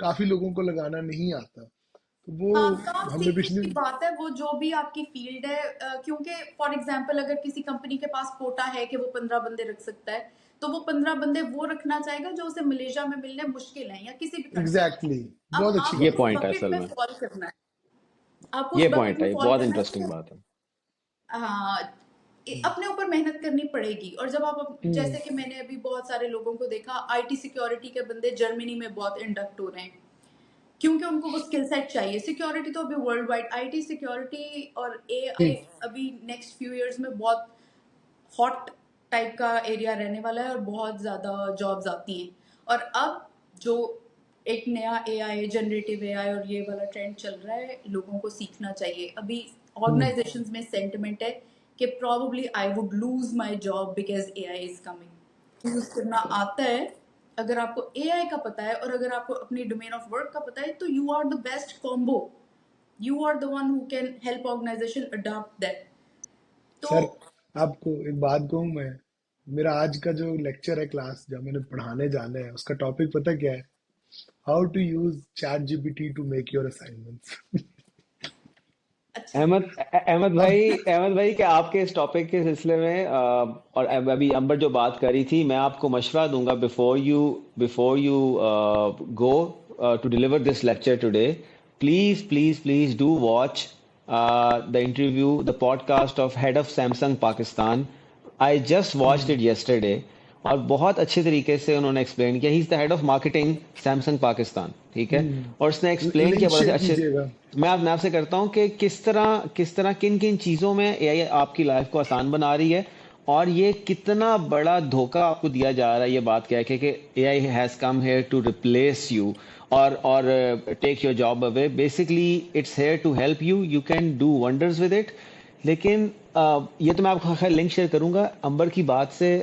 काफी लोगों को लगाना नहीं आता। तो वो हाँ, काम हमने सीखने पिछली की बात है, वो जो भी आपकी फील्ड है। क्योंकि फॉर एग्जांपल अगर किसी कंपनी के पास कोटा है कि वो 15 बंदे रख सकता है, तो वो 15 बंदे वो रखना चाहेगा जो उसे मलेशिया में मिलने मुश्किल है या किसी भी कंट्री में। एग्जैक्टली अब बहुत अच्छी ये आपको बात उस है। पॉइंट है बकेट असल में में, फॉल करना है, आपको उस ये बकेट पॉइंट में है, फॉल बहुत करना है इंटरेस्टिंग तो बात है। हाँ, अपने ऊपर मेहनत करनी पड़ेगी। और जब आप हम्म। जैसे कि मैंने अभी बहुत सारे लोगों को देखा, आईटी सिक्योरिटी के बंदे जर्मनी में बहुत इंडक्ट हो रहे हैं क्योंकि उनको वो स्किल सेट चाहिए। सिक्योरिटी तो अभी वर्ल्ड वाइड, आईटी सिक्योरिटी और एआई अभी नेक्स्ट फ्यू इयर्स में बहुत हॉट टाइप का एरिया रहने वाला है और बहुत ज़्यादा जॉब्स आती हैं। और अब जो एक नया एआई, जनरेटिव एआई और ये वाला ट्रेंड चल रहा है, लोगों को सीखना चाहिए। अभी ऑर्गेनाइजेशंस में सेंटिमेंट है कि probably I would lose my job because AI is coming. Use करना आता है, अगर आपको एआई का पता है और अगर आपको अपनी डोमेन ऑफ वर्क का पता है, तो you are the best combo. You are the one who can help organisation adopt that. तो सर आपको एक बात कहूँ मैं, मेरा आज का जो लेक्चर है क्लास जब मैंने पढ़ाने जाना है उसका टॉपिक पता क्या है? How to use ChatGPT to make your assignments. अच्छा, अब अहमद भाई क्या आपके इस टॉपिक के सिलसिले में और अभी अंबर जो बात करी थी, मैं आपको मशवरा दूंगा before you go to deliver this lecture today, please do watch the interview, the podcast of head of Samsung Pakistan. I just watched it yesterday और बहुत अच्छे तरीके से उन्होंने एक्सप्लेन किया। He is the head of marketing Samsung Pakistan, ठीक है। और उसने एक्सप्लेन लिंक किया बड़े शेयर अच्छे। कीजिएगा। मैं आपसे करता हूँ कि किस तरह किन किन चीज़ों में एआई आपकी लाइफ को आसान बना रही है और ये कितना बड़ा धोखा आपको दिया जा रहा है ये बात कह के कि AI has come here to replace you और take your job away. Basically it's here to help you, you can do wonders with it. लेकिन ये तो मैं आपको खैर लिंक शेयर करूंगा। अंबर की बात से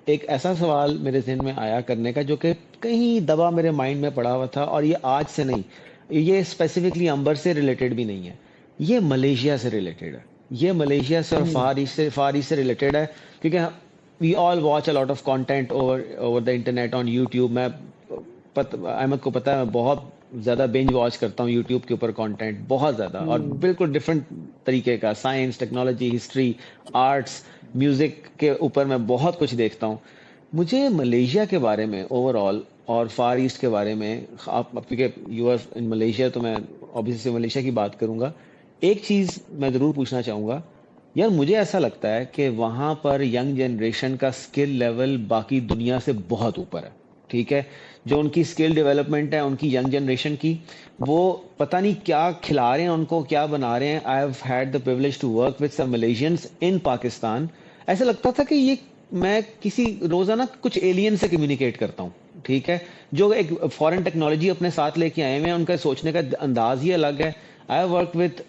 एक ऐसा सवाल मेरे जहन में आया करने का जो कि कहीं दबा मेरे माइंड में पड़ा हुआ था, और ये आज से नहीं, ये स्पेसिफिकली अंबर से रिलेटेड भी नहीं है, ये मलेशिया से रिलेटेड है। ये मलेशिया से और फार ईस्ट से रिलेटेड है, क्योंकि we all watch a lot of content over the internet on YouTube. मैं अहमद को पता है मैं बहुत ज़्यादा बिंज वॉच करता हूँ यूट्यूब के ऊपर कंटेंट, बहुत ज़्यादा, और बिल्कुल डिफरेंट तरीके का, science, technology, history, arts, music के ऊपर मैं बहुत कुछ देखता हूँ। मुझे मलेशिया के बारे में ओवरऑल और फार ईस्ट के बारे में, आप क्योंकि यू आर इन मलेशिया तो मैं ऑब्वियसली मलेशिया की बात करूंगा। एक चीज़ मैं ज़रूर पूछना चाहूँगा यार, मुझे ऐसा लगता है कि वहाँ पर यंग जनरेशन का स्किल लेवल बाकी दुनिया से बहुत ऊपर है, ठीक है। जो उनकी स्किल डेवलपमेंट है उनकी यंग जनरेशन की, वो पता नहीं क्या खिला रहे हैं उनको, क्या बना रहे हैं। I have had the privilege to work with some Malaysians in Pakistan. ऐसा लगता था कि ये मैं किसी रोजाना कुछ एलियन से कम्युनिकेट करता हूँ, ठीक है। जो एक फॉरेन टेक्नोलॉजी अपने साथ लेके आए हुए हैं, उनका सोचने का अंदाज ही अलग है। I have work with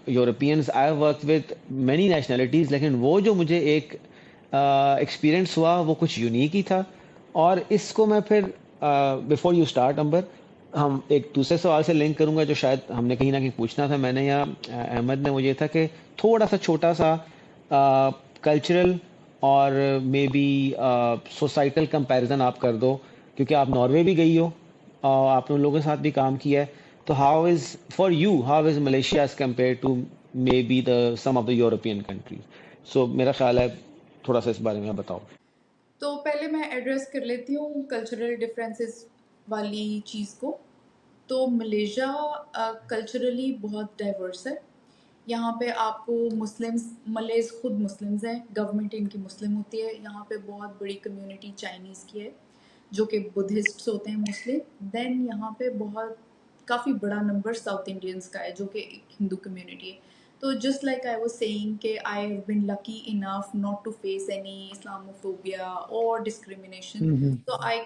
Europeans, I have work with many nationalities, लेकिन वो जो मुझे एक एक्सपीरियंस हुआ वो कुछ यूनिक ही था। और इसको मैं फिर बिफोर यू स्टार्ट अंबर, हम एक दूसरे सवाल से लिंक करूंगा जो शायद हमने कहीं ना कहीं पूछना था मैंने, या अहमद ने मुझे, था कि थोड़ा सा छोटा सा कल्चरल और मे बी सोसाइटल कंपैरिजन आप कर दो, क्योंकि आप नॉर्वे भी गई हो और आपने उन लोगों के साथ भी काम किया है। तो how is for you, how is Malaysia as compare to may be the some of the European countries? So मेरा ख्याल है थोड़ा सा इस बारे में आप बताओ। तो पहले मैं एड्रेस कर लेती हूँ कल्चरल डिफरेंसेस वाली चीज़ को। तो मलेशिया कल्चरली बहुत डाइवर्स है। यहाँ पे आपको मुस्लिम्स, मलेज खुद मुस्लिम्स हैं, गवर्नमेंट इनकी मुस्लिम होती है। यहाँ पे बहुत बड़ी कम्युनिटी चाइनीज़ की है जो कि बुद्धिस्ट होते हैं मोस्टली। देन यहाँ पे बहुत काफ़ी बड़ा नंबर साउथ इंडियंस का है जो कि एक हिंदू कम्युनिटी है। तो just like I was saying कि I have been lucky enough not to face any Islamophobia or discrimination. तो I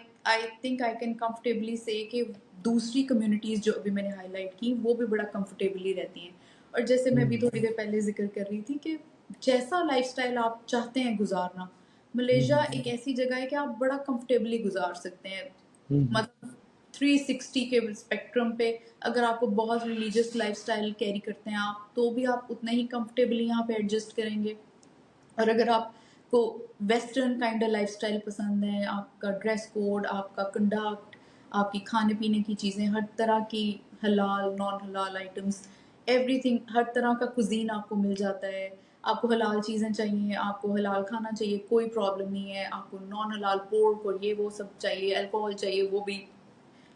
think I can comfortably say कि दूसरी कम्युनिटीज़ जो अभी मैंने हाईलाइट की वो भी बड़ा कंफर्टेबली रहती हैं। और जैसे मैं अभी थोड़ी देर पहले जिक्र कर रही थी कि जैसा लाइफस्टाइल आप चाहते हैं गुजारना, मलेशिया एक ऐसी जगह है कि आप बड़ा कंफर्टेबली गुजार सकते हैं। मतलब 360 के स्पेक्ट्रम पे अगर आपको बहुत रिलीजियस लाइफस्टाइल कैरी करते हैं आप, तो भी आप उतना ही कंफर्टेबली यहाँ पे एडजस्ट करेंगे। और अगर आपको वेस्टर्न काइंड ऑफ लाइफस्टाइल पसंद है, आपका ड्रेस कोड, आपका कंडक्ट, आपकी खाने पीने की चीज़ें, हर तरह की हलाल नॉन हलाल आइटम्स, एवरीथिंग, हर तरह का कुजीन आपको मिल जाता है। आपको हलाल चीज़ें चाहिए, आपको हलाल खाना चाहिए, कोई प्रॉब्लम नहीं है। आपको नॉन हलाल पोर्क और ये वो सब चाहिए, अल्कोहल चाहिए, वो भी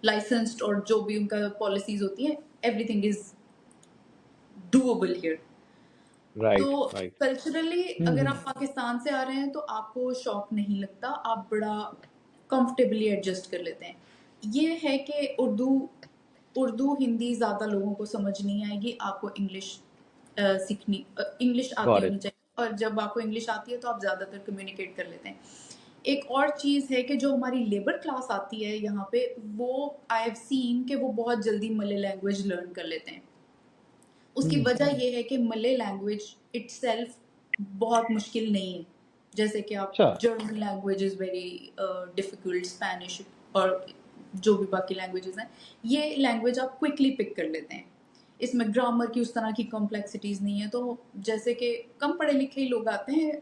लाइसेंस्ड और जो भी उनका पॉलिसीज होती हैं, everything is doable here. Right तो राइट कल्चरली अगर आप पाकिस्तान से आ रहे हैं तो आपको शॉक नहीं लगता, आप बड़ा कंफर्टेबली एडजस्ट कर लेते हैं। ये है कि उर्दू हिंदी ज़्यादा लोगों को समझ नहीं आएगी, आपको इंग्लिश सीखनी, इंग्लिश आती गॉट होनी इट चाहिए। और जब आपको इंग्लिश आती है तो आप ज़्यादातर कम्युनिकेट कर लेते हैं। एक और चीज़ है कि जो हमारी लेबर क्लास आती है यहाँ पे, वो आई हैव सीन कि वो बहुत जल्दी मले लैंग्वेज लर्न कर लेते हैं। उसकी वजह ये है कि मले लैंग्वेज इटसेल्फ बहुत मुश्किल नहीं है। जैसे कि आप अच्छा German language is very difficult, Spanish और जो भी बाकी लैंग्वेजेस हैं, ये लैंग्वेज आप क्विकली पिक कर लेते हैं। इसमें ग्रामर की उस तरह की कॉम्प्लेक्सिटीज़ नहीं है। तो जैसे कि कम पढ़े लिखे ही लोग आते हैं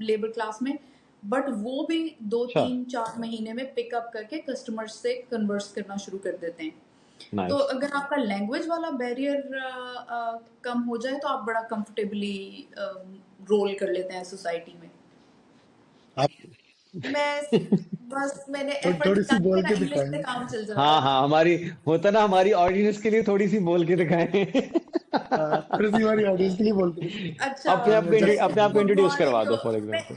लेबर क्लास में, बट वो भी 2 अच्छा 3 4 महीने में पिकअप करके कस्टमर्स से कन्वर्स करना शुरू कर देते हैं। तो नाइस अगर आपका लैंग्वेज वाला बैरियर कम हो जाए तो आप बड़ा कंफर्टेबली रोल कर लेते हैं सोसाइटी में। आप मैं बस मैंने एफर्ट थोड़ी सी निकाला, बोल मेरा के इंग्लिश दिखाएं। से काम चल जाता हाँ है। हाँ हमारी होता ना हमारी ऑडियंस के लिए थोड़ी सी बोल के दिखाएं थोड़ी सी हमारी ऑडियंस के लिए बोलते दिखाएं। अच्छा, जैसे अपने आप को गुड इंट्रोड्यूस करवा मॉर्निंग दो फॉर मैं एग्जांपल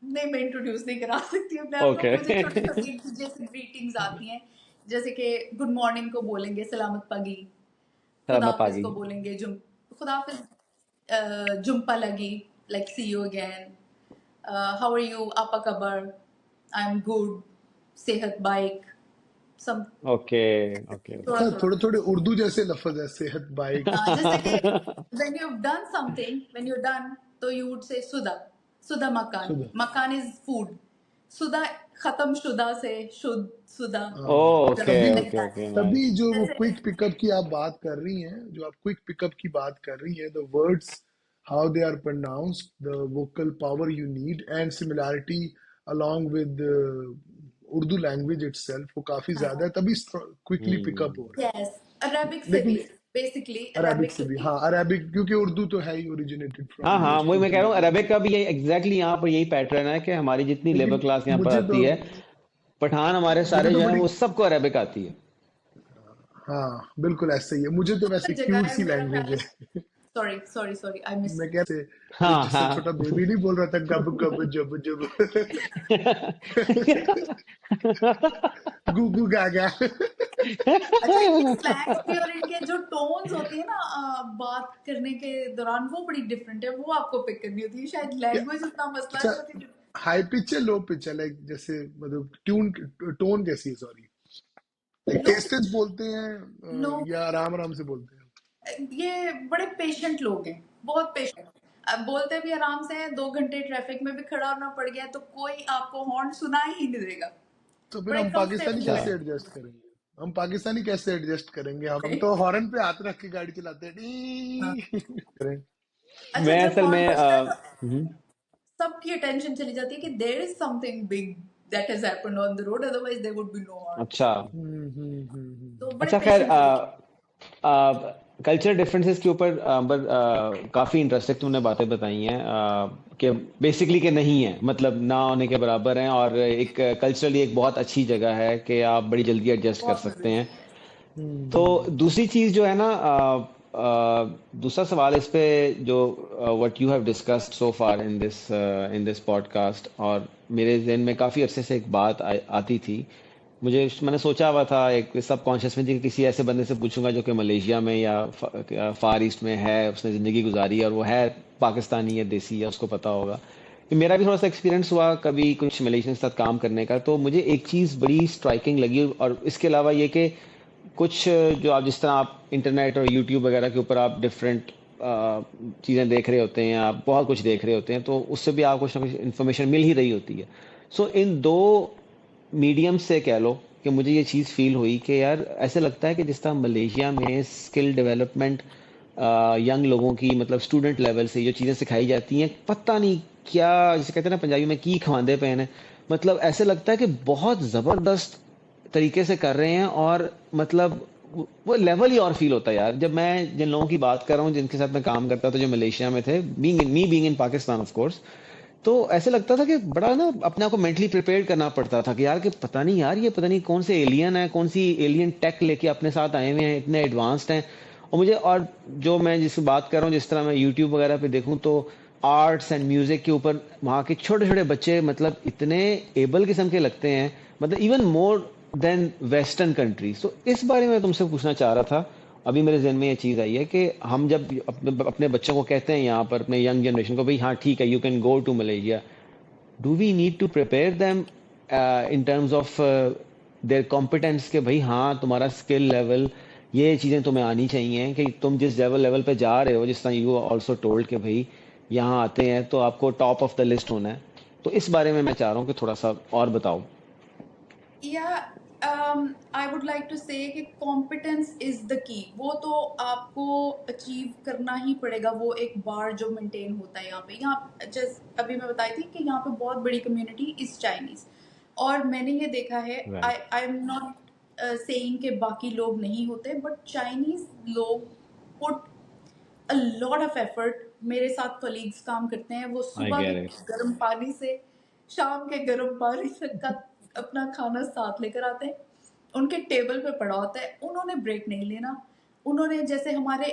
नहीं, मैं इंट्रोड्यूस नहीं करा सकती अपने आप को। ओके मुझे छोटी छोटी जैसे ग्रीटिंग्स आती हैं, जैसे कि गुड मॉर्निंग को बोलेंगे सलामत पागी, मैं खुदाफिज पागी को बोलेंगे खुदाफिज, जुम्पा लगी, like see you again, how are you, आपा कबर, आई एम गुड, सेहत बाइक, सम ओके ओके थोड़ा अच्छा, थोड़ा। थोड़े थोड़े उर्दू जैसे लफ्ज है, सेहत बाइक। जैसे कि when you've done, तो you would say सुदा मकान, सुबह। मकान is food, सुदा खत्म शुदा से शुद्ध सुदा, ओके तभी like ओके that। ओके तभी नाइस जो वो जैसे क्विक पिकअप की आप बात कर रही हैं, जो आप क्विक पिकअप की बात कर रही हैं, the words how they are pronounced, the vocal power you need and similarity along with Urdu language itself, वो काफी ज्यादा है, तभी क्विकली पिकअप हो रहा यस, अरबिक है। से भी, लेकिन बेसिकली अरबिक अरबिक से से भी, भी। हाँ, अरबिक, क्योंकि उर्दू तो है ही ओरिजिनेटेड हाँ फ्रॉम हाँ वही मैं उर्दू कह रहा हूँ लैंग्वेज। अरेबिक का भी ये एग्जैक्टली यहाँ पर यही पैटर्न है कि हमारी जितनी लेबर लेकिन क्लास यहाँ पर मुझे तो आती है पठान हमारे मुझे सारे तो जो है बड़ी, वो सबको अरेबिक आती है हाँ बिल्कुल ऐसा ही है, मुझे तो वैसे जगह क्यूट है सी मेरा ख्याल लैंग्वेज है। है। Sorry sorry sorry, I miss. मैं कैसे, वो हाँ जिससे छोटा हाँ बेबी नहीं बोल रहा था, गब गब जब जब गू गू गागा। अच्छा, इनके स्लैंग्स भी और इनके जो टोन्स होती है ना बात करने के दौरान, वो बड़ी डिफरेंट है, वो आपको पिक करनी होती है। शायद क्या, लैंग्वेज उतना मसला अच्छा, नहीं होती। हाई पिच है लो पिच है, लाइक जैसे मतलब ट्यून, टोन कैसी है, सॉरी, लाइक लो तेज तेज बोलते हैं लो, या आराम आराम से बोलते हैं? ये बड़े पेशेंट लोग हैं, बहुत पेशेंट। अब बोलते भी आराम से हैं, 2 घंटे ट्रैफिक में भी खड़ा होना पड़ गया तो कोई आपको हॉर्न सुना ही नहीं देगा। तो फिर बड़े हम पाकिस्तानी कंफर्टेबली अच्छा कैसे बैठ। एडजस्ट करेंगे? हम पाकिस्तानी कैसे एडजस्ट करेंगे? हम तो हॉर्न पे हाथ रख के गाड़ी चलाते हैं, हाँ। डी करें। अच्छा, मैं जब असल हॉर्न में बजता है तो सबकी अटेंशन चली जाती है कि there is something big that has happened on the road, otherwise there would be no horns. अच्छा तो बड़े अच्छा खैर पेशेंट लोग हैं। कल्चर डिफरेंसेस के ऊपर काफ़ी इंटरेस्टिंग तुमने बातें बताई हैं कि बेसिकली कि नहीं है मतलब ना होने के बराबर हैं और एक कल्चरली एक बहुत अच्छी जगह है कि आप बड़ी जल्दी एडजस्ट कर बहुत सकते मजे हैं की है। तो दूसरी चीज़ जो है ना दूसरा सवाल इस पे जो what you have discussed so far in this podcast, और मेरे जहन में काफ़ी अरसे से एक बात आती थी। मैंने सोचा हुआ था, एक सब कॉन्शियस में थी कि किसी ऐसे बंदे से पूछूंगा जो कि मलेशिया में या फार ईस्ट में है, उसने ज़िंदगी गुजारी है और वो है पाकिस्तानी या देसी, या उसको पता होगा कि मेरा भी थोड़ा सा एक्सपीरियंस हुआ कभी कुछ मलेशियन के साथ काम करने का। तो मुझे एक चीज़ बड़ी स्ट्राइकिंग लगी, और इसके अलावा ये कि कुछ जो आप जिस तरह आप इंटरनेट और यूट्यूब वगैरह के ऊपर आप डिफरेंट चीज़ें देख रहे होते हैं, आप बहुत कुछ देख रहे होते हैं, तो उससे भी आपको कुछ ना कुछ इन्फॉर्मेशन मिल ही रही होती है। सो इन दो मीडियम से कह लो कि मुझे ये चीज़ फील हुई कि यार ऐसे लगता है कि जिस तरह मलेशिया में स्किल डेवलपमेंट यंग लोगों की, मतलब स्टूडेंट लेवल से जो चीज़ें सिखाई जाती हैं, पता नहीं क्या, जैसे कहते हैं ना पंजाबी में, की खवांदे पे हैं। मतलब ऐसे लगता है कि बहुत ज़बरदस्त तरीके से कर रहे हैं, और मतलब वो लेवल ही और फील होता है यार। जब मैं जिन लोगों की बात कर रहा हूँ जिनके साथ मैं काम करता था जो मलेशिया में थे, being in Pakistan of course, तो ऐसे लगता था कि बड़ा ना अपने आप को मेंटली प्रिपेयर करना पड़ता था कि यार, कि पता नहीं यार, ये पता नहीं कौन से एलियन है, कौन सी एलियन टेक लेके अपने साथ आए हुए हैं, इतने एडवांस्ड हैं। और जो मैं जिस बात कर रहा हूँ, जिस तरह मैं यूट्यूब वगैरह पे देखूं, तो आर्ट्स एंड म्यूजिक के ऊपर वहाँ के छोटे छोटे बच्चे मतलब इतने एबल किस्म के लगते हैं, मतलब even more than western country. So इस बारे में तुमसे पूछना चाह रहा था। अभी मेरे जहन में ये चीज़ आई है कि हम जब अपने बच्चों को कहते हैं यहाँ पर, अपने यंग जनरेशन को, भाई हाँ ठीक है, you can go to Malaysia, do we need to prepare them in terms of their competence, के भाई हाँ तुम्हारा स्किल लेवल, ये चीज़ें तुम्हें आनी चाहिए, कि तुम जिस लेवल पे जा रहे हो, जिस तरह यू ऑल्सो टोल्ड कि भाई यहाँ आते हैं तो आपको टॉप ऑफ द लिस्ट होना है। तो इस बारे में मैं चाह रहा हूँ कि थोड़ा सा और बताओ। I would like to say कि कॉम्पिटेंस इज द की। वो तो आपको अचीव करना ही पड़ेगा, वो एक बार जो मेंटेन होता है यहाँ जैसे अभी मैं बताई थी कि यहाँ पे बहुत बड़ी कम्युनिटी इज चाइनीज। और मैंने ये देखा है, right. I am not saying कि बाकी लोग नहीं होते, बट चाइनीज लोग put a lot of effort. मेरे साथ कलीग्स काम करते हैं, वो आई सुबह के गेट इट। गर्म पानी से शाम के गर्म पानी तक का अपना खाना साथ लेकर आते हैं। उनके टेबल पे पड़ा होता है, उन्होंने ब्रेक नहीं लेना। उन्होंने, जैसे हमारे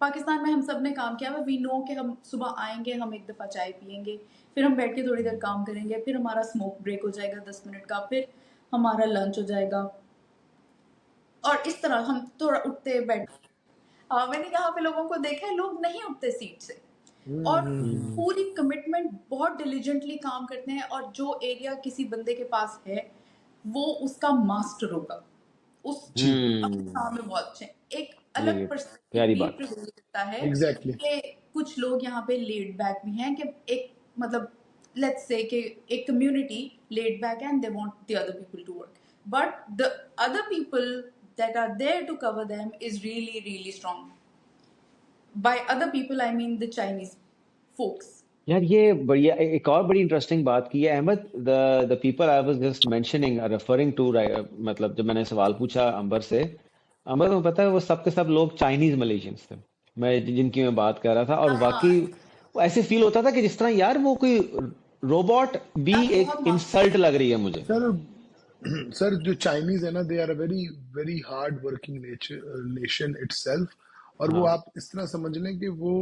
पाकिस्तान में हम सब ने काम किया हुआ, वी नो कि हम सुबह आएंगे, हम एक दफ़ा चाय पियेंगे, फिर हम बैठ के थोड़ी देर काम करेंगे, फिर हमारा स्मोक ब्रेक हो जाएगा 10 मिनट का, फिर हमारा लंच हो जाएगा। और इस तरह हम थोड़ा उठते बैठते। मैंने यहाँ पे लोगों को देखा है, लोग नहीं उठते सीट से, और हम्म। पूरी कमिटमेंट, बहुत डिलीजेंटली काम करते हैं। और जो एरिया किसी बंदे के पास है, वो उसका मास्टर होगा उस जी। अपने काम में। बहुत अच्छे, एक ये अलग पर्सपेक्टिव प्यारी भी बात। प्रेजेंट करता है एग्जैक्टली। कि कुछ लोग यहाँ पे लेड बैक भी हैं, कि एक मतलब लेट्स से कि एक community laid back and they want the other people to work, but the other people that are there to cover them is really really strong. By other people I mean the Chinese folks. यार ये बढ़िया, एक और बड़ी interesting बात की है Ahmad. The people I was just mentioning referring to, मतलब जब मैंने सवाल पूछा अंबर से, अंबर को पता है वो सब के सब लोग चाइनीज मलेशियंस थे मैं जिनकी मैं बात कर रहा था। और हाँ, वाकई वो ऐसे फील होता था कि जिस तरह यार वो कोई रोबोट भी यार एक बहुत इंसल्ट मास्टर। लग रही है मुझे। सर सर जो चाइनीज है ना, they are a very very hard working nation itself. और वो हाँ आप इस तरह समझ लें कि वो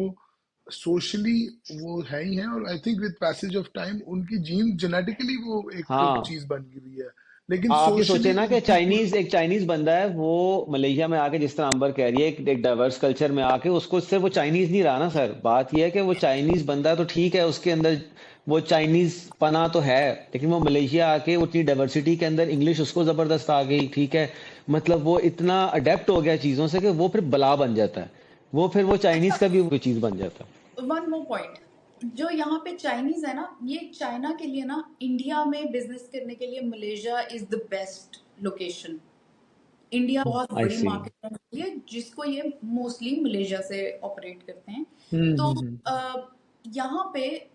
सोशली वो है ही है। और I think with passage of time उनकी जीन जेनेटिकली वो एक हाँ। चीज बन गई हुई है, लेकिन आप ये सोचे सोशली ना कि उनकी पूरी। एक चाइनीज बंदा है वो मलेशिया में आके, जिस तरह अंबर कह रही है, एक डाइवर्स कल्चर में आके, उसको सिर्फ वो चाइनीज नहीं रहा ना सर। बात ये है कि वो चाइनीज बंदा है तो ठीक है, उसके अंदर वो चाइनीज पना तो है, लेकिन वो मलेशिया आके उतनी डाइवर्सिटी के अंदर इंग्लिश उसको जबरदस्त आ गई, ठीक है। मतलब वो इतना अडेप्ट हो गया चीजों से कि वो फिर बला बन जाता है, वो फिर वो चाइनीज अच्छा, का भी कोई चीज बन जाता है। One more point. जो यहाँ पे चाइनीज है ना, ये चाइना के लिए ना, इंडिया में बिजनेस करने के लिए Malaysia is the best location. India बहुत आई बड़ी सी। मार्केट है इनके लिए, जिसको ये मोस्टली मलेशिया से ऑपरेट करते हैं। तो हम्म। यहाँ पे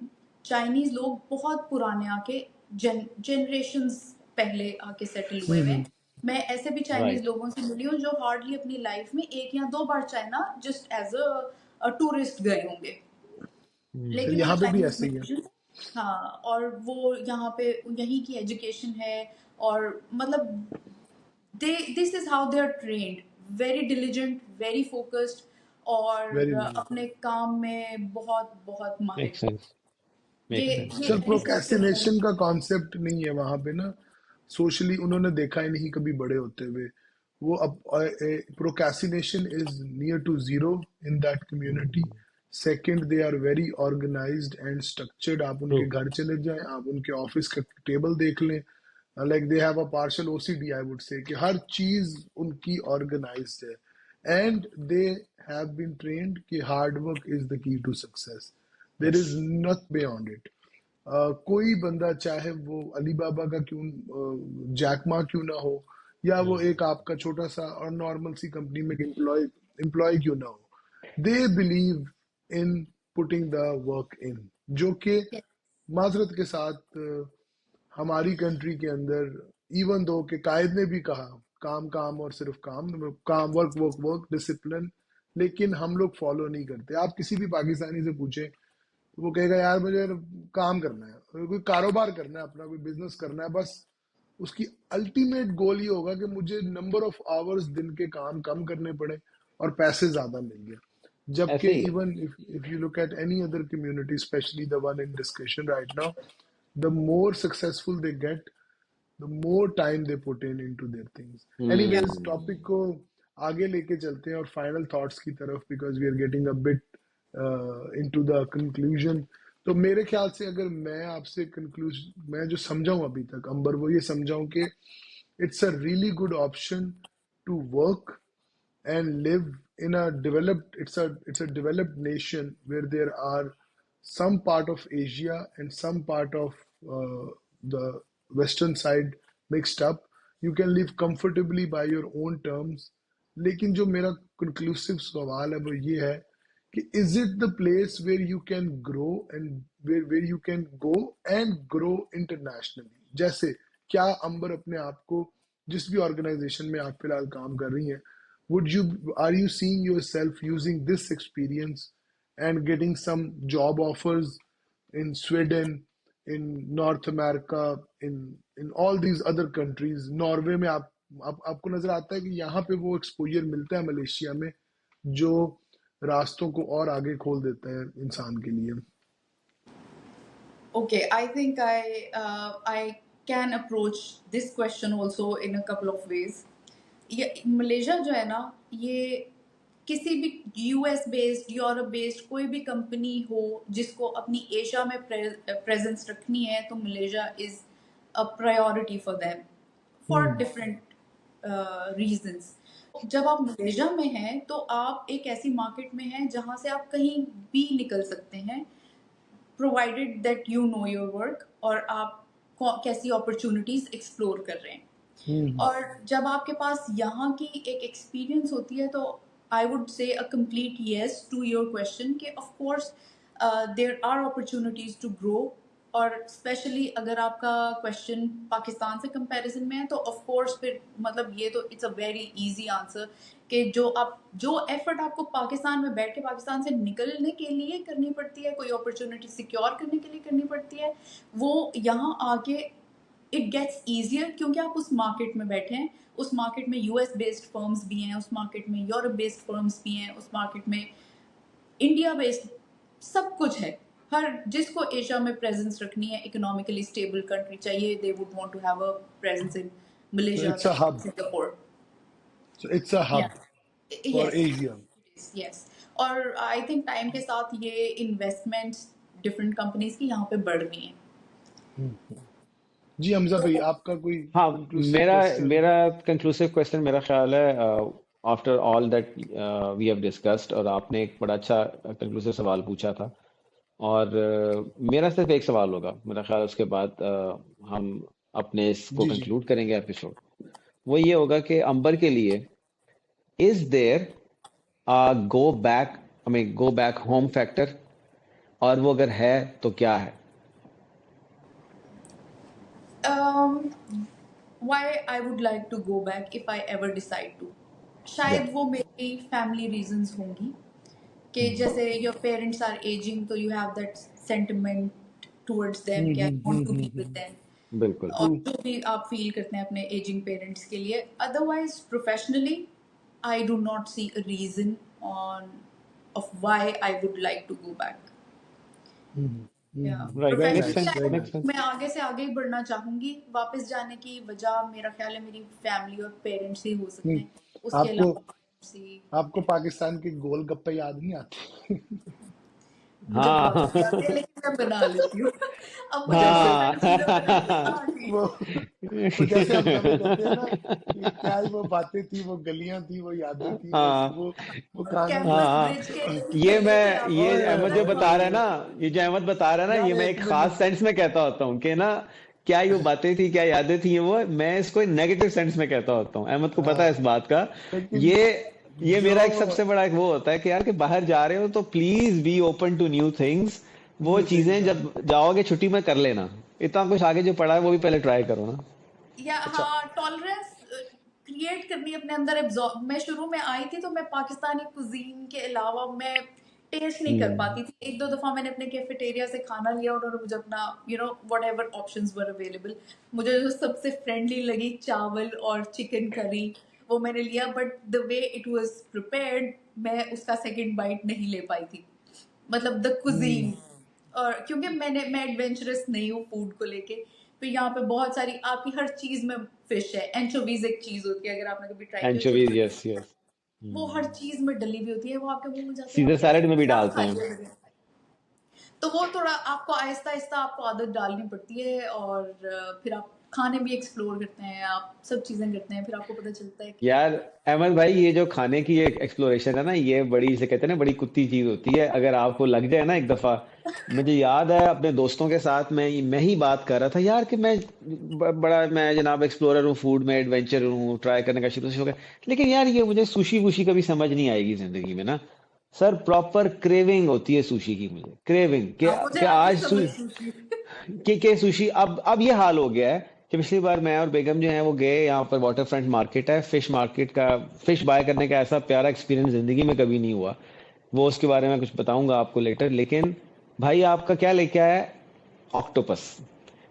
चाइनीज लोग बहुत पुराने आके, जनरेशंस पहले आके सेटल हुए हुए हैं। हम्म। मैं ऐसे भी चाइनीज राइट। लोगों से मिली हूँ जो हार्डली अपनी लाइफ में 1 या 2 बार China just as a tourist गए होंगे, सर लेकिन वो यहाँ पे भी चाइनीज ऐसे ही है। म्यूजिशियंस। हाँ, और वो यहाँ पे यहीं की एजुकेशन है, और मतलब this is how they are trained, very diligent, very focused. और वेरी नाइस। अपने काम में बहुत बहुत माहिर Makes sense. ये Makes sense. ये सर मेरी सबसे बड़ी प्रोक्रेस्टिनेशन का कॉन्सेप्ट नहीं है वहां पे ना, सोशली उन्होंने देखा ही नहीं कभी बड़े होते हुए। वो अब procrastination is near to zero in that community. Second, they are very organised and structured. आप उनके True. घर चले जाएं, आप उनके ऑफिस का टेबल देख लें, like they have a partial OCD I would say, कि हर चीज उनकी ऑर्गेनाइज्ड है। And they have been trained कि hard work is the key to success. There is Yes. Not beyond it. कोई बंदा चाहे वो अली बाबा का क्यों, जैकमा क्यों ना हो, या वो एक आपका छोटा सा और नॉर्मल सी कंपनी में एम्प्लॉय क्यों ना हो, they believe in putting the work in, जो कि माजरत के साथ हमारी कंट्री के अंदर, इवन दो के कायद ने भी कहा काम काम और सिर्फ काम काम, वर्क वर्क वर्क, डिसिप्लिन, लेकिन हम लोग फॉलो नहीं करते। आप किसी भी पाकिस्तानी से पूछें तो वो कहेगा यार मुझे काम करना है, कोई कारोबार करना है, अपना कोई बिजनेस करना है, बस उसकी अल्टीमेट गोल ये होगा कि मुझे नंबर ऑफ आवर्स दिन के काम कम करने पड़े और पैसे ज्यादा मिल गए। जबकि ऐसे ही even if you look at any other community, specially the one in discussion right now, the more successful they get, the more time they put in into their things. Anyways, topic को आगे लेके चलते हैं और final thoughts की तरफ, because we are getting a bit into the conclusion. तो मेरे ख्याल से अगर मैं आपसे कंक्लूजन, मैं जो समझा हूं अभी तक अंबर, वो ये समझा हूं कि it's a really good option to work and live in a developed, it's a developed nation where there are some part of Asia and some part of the western side mixed up. You can live comfortably by your own terms. लेकिन जो मेरा conclusive सवाल है वो ये है कि is it the place where you can grow and where you can go and grow internationally? जैसे क्या अंबर अपने आप को जिस भी ऑर्गेनाइजेशन में आप फिलहाल काम कर रही हैं, are you seeing yourself using this experience and getting some job offers in Sweden, in North America, in all these other countries? Norway में आपको नजर आता है कि यहाँ पे वो एक्सपोजर मिलता है मलेशिया में, जो रास्तों को और आगे खोल देता है इंसान के लिए? Okay, I think I can approach this question also in a couple of ways. ये मलेशिया जो है ना, ये किसी भी यूएस बेस्ड, यूरोप बेस्ड कोई भी कंपनी हो जिसको अपनी एशिया में प्रेजेंस रखनी है, तो Malaysia is a priority for them for different reasons. जब आप मलेशिया में हैं तो आप एक ऐसी मार्केट में हैं जहां से आप कहीं भी निकल सकते हैं, provided that you know your work, और आप कैसी अपॉर्चुनिटीज एक्सप्लोर कर रहे हैं। और जब आपके पास यहाँ की एक एक्सपीरियंस होती है, तो I would say a complete yes to your question कि of course there are opportunities to grow. और स्पेशली अगर आपका क्वेश्चन पाकिस्तान से कंपैरिजन में है, तो ऑफ कोर्स फिर मतलब ये तो it's a very easy answer कि जो एफर्ट आपको पाकिस्तान में बैठ के पाकिस्तान से निकलने के लिए करनी पड़ती है, कोई अपॉर्चुनिटी सिक्योर करने के लिए करनी पड़ती है, वो यहाँ आके इट गेट्स ईजियर, क्योंकि आप उस मार्केट में बैठे हैं। उस मार्केट में यूएस बेस्ड फर्म्स भी हैं, उस मार्केट में यूरोप बेस्ड फर्म्स भी हैं, उस मार्केट में इंडिया बेस्ड सब कुछ है। हर जिसको एशिया में प्रेजेंस रखनी है, इकोनॉमिकली स्टेबल कंट्री चाहिए, they would want to have a presence in So Malaysia, it's a hub. Singapore. So it's a hub for yes Asia. Yes. और आई थिंक टाइम के साथ ये इन्वेस्टमेंट डिफरेंट कंपनीज की यहाँ पे बढ़ रही हैं। जी हमजा भाई, तो आपका कोई हाँ, कंक्लूसिव मेरा क्वेश्चन? मेरा कंक्लूसिव क्वेश्चन मेरा ख्याल है after all that we have discussed, और आपने एक बड़ा अच्छा कंक्लूसिव सवाल पूछा था, और मेरा सिर्फ एक सवाल होगा मेरा ख्याल, उसके बाद हम अपने इसको जी जी। कंक्लूड करेंगे एपिसोड। वो ये होगा कि अंबर के लिए is there go back home factor, और वो अगर है तो क्या है? why I would like to go back if I ever decide to, या शायद वो मेरी फैमिली रीजंस होंगी कि जैसे योर पेरेंट्स आर एजिंग, तो you have that sentiment towards them कि I want to be with them, बिल्कुल। और जो भी आप फील करते हैं अपने एजिंग पेरेंट्स के लिए। Otherwise professionally I do not see a reason on of why I would like to go back. Right, very makes professionally nice, sense, I very makes nice. Hope sense. मैं आगे से आगे ही बढ़ना चाहूंगी। वापस जाने की वजह मेरा ख्याल है मेरी फैमिली और पेरेंट्स ही हो सकते हैं, उसके आपको अलावा किसी आपको पाकिस्तान के गोलगप्पे याद नहीं आते? मुझे बहुत हाँ अच्छे आते हैं, लेकिन मैं बना लेती हूँ। अब मुझे बहुत जैसे सारी चीजें बनानी आ हाँ गई। वो वो जैसे हम कभी कहते हैं ना कि क्या ही वो बातें थी, वो गलियां थी, वो यादें थी, हाँ वो कहानी थी। कैंपस हाँ। ब्रिज के दिन ये थे, मैं आपको ये ओए अहमद पता जो है वो? बता रहा है होए, ना, ये जो अहमद बता रहा है ना, ये यार मैं एक एक खास मिनट। सेंस में कहता होता हूँ कि ना, क्या ये बातें थी, क्या यादें थी, वो मैं इसको नेगेटिव सेंस में कहता होता हूँ। अहमद को पता है इस हाँ, बात का। लेकिन ये ये जो मेरा एक सबसे बड़ा एक वो होता है कि यार कि बाहर जा रहे हो तो please be open to new things. वो न्यू थिंग्स, चीजें जब जाओगे छुट्टी में कर लेना। इतना कुछ आगे जो पड़ा है वो भी पहले ट्राई करो ना। या अच्छा। हाँ, टॉलरेंस क्रिएट करनी अपने अंदर। एब्जॉर्ब, मैं शुरू में आई थी तो मैं पाकिस्तानी कुजीन के अलावा मैं टेस्ट नहीं कर हम्म। पाती थी। एक दो दफा मैंने अपने कैफेटेरिया से खाना लिया, उन्होंने मुझे अपना what ever options were available, मुझे जो सबसे फ्रेंडली लगी चावल और चिकन करी वो मैंने लिया, but the way it was prepared मैं उसका सेकंड बाइट नहीं ले पाई थी। मतलब द कुजीन, और क्योंकि मैं एडवेंचरस नहीं हूँ फूड को लेके, तो यहाँ पे बहुत सारी आपकी हर चीज में फिश है। एंचोवीज एक चीज होती है, अगर आपने कभी ट्राई की हो, छोटी एंचोवीज, छोटी, यस यस। वो हर चीज में डली हुई होती है, वो आपके मुंह में जाते हैं सीजर आप कहते सैलेड हैं में भी क्या डालते खा हैं। लिया मैंने। तो वो थोड़ा आपको आहिस्ता आहिस्ता आपको आदत डालनी पड़ती है, और फिर आप खाने भी एक्सप्लोर करते हैं, आप सब चीजें करते हैं, फिर आपको पता चलता है कि यार अहमद भाई, ये जो खाने की एक एक्सप्लोरेशन है ना, ये बड़ी से कहते हैं ना, बड़ी कुत्ती चीज होती है। अगर आपको लग जाए ना एक दफा, मुझे याद है अपने दोस्तों के साथ मैं ही बात कर रहा था यार कि बड़ा मैं जनाब एक्सप्लोरर हूँ, फूड में एडवेंचर हूँ, ट्राई करने का शुरू से शौक है। लेकिन यार ये मुझे सुशी वुशी कभी समझ नहीं आएगी जिंदगी में ना। सर प्रॉपर क्रेविंग होती है सुशी की, मुझे क्रेविंग हाँ, मुझे कि आती आज समझ सुशी। के सुशी। अब ये हाल हो गया है कि पिछली बार मैं और बेगम जो है वो गए, यहाँ पर वाटर फ्रंट मार्केट है, फिश मार्केट का, फिश बाय करने का ऐसा प्यारा एक्सपीरियंस जिंदगी में कभी नहीं हुआ। वो उसके बारे में कुछ बताऊंगा आपको लेटर। लेकिन भाई आपका क्या लेके आया है? ऑक्टोपस।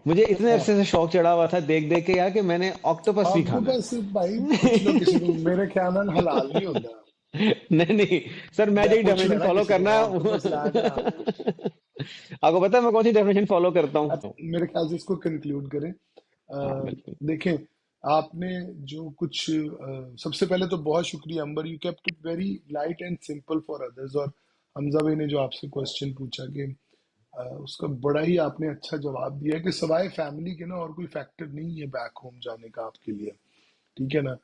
मुझे इतने हाँ, अरसे से शौक चढ़ा हुआ था देख देख के यार कि मैंने ऑक्टोपस भी खाना ऑक्टोपस भाई पूछ लो किसी को, मेरे ख्याल में हलाल नहीं होता। है। नहीं नहीं सर, मैं जो पूछ डेफिनेशन लेना फॉलो किसी को, करना है ऑक्टोपस लाना। आपको पता है मैं कौन सी डेफिनेशन फॉलो करता अब हूँ? मेरे ख्याल से इसको कंक्लूड करें। हाँ बिल्कुल। देखें, आपने जो कुछ सबसे पहले तो बहुत शुक्रिया Amber, you kept it very light and simple for others. और हमजा भाई ने जो आपसे क्वेश्चन पूछा कि उसका बड़ा ही आपने अच्छा जवाब दिया है कि सवाए फैमिली के ना और कोई फैक्टर नहीं है बैक होम जाने का आपके लिए, ठीक है ना?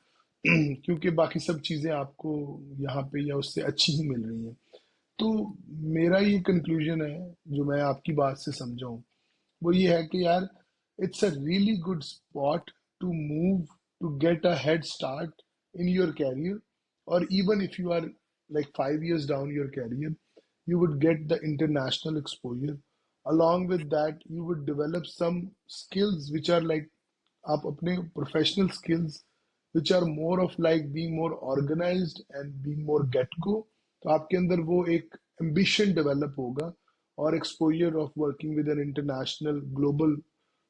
क्योंकि बाकी सब चीजें आपको यहाँ पे या उससे अच्छी ही मिल रही हैं। तो मेरा ये कंक्लूजन है जो मैं आपकी बात से समझा हूँ, वो ये है कि यार it's a really good spot to move, to get a head start in your career. और even if you are like 5 years down your career, you would get the international exposure. Along with that, you would develop some skills which are like आप अपने professional skills which are more of like being more organized and being more get go, तो आपके अंदर वो एक ambition develop होगा और exposure of working with an international global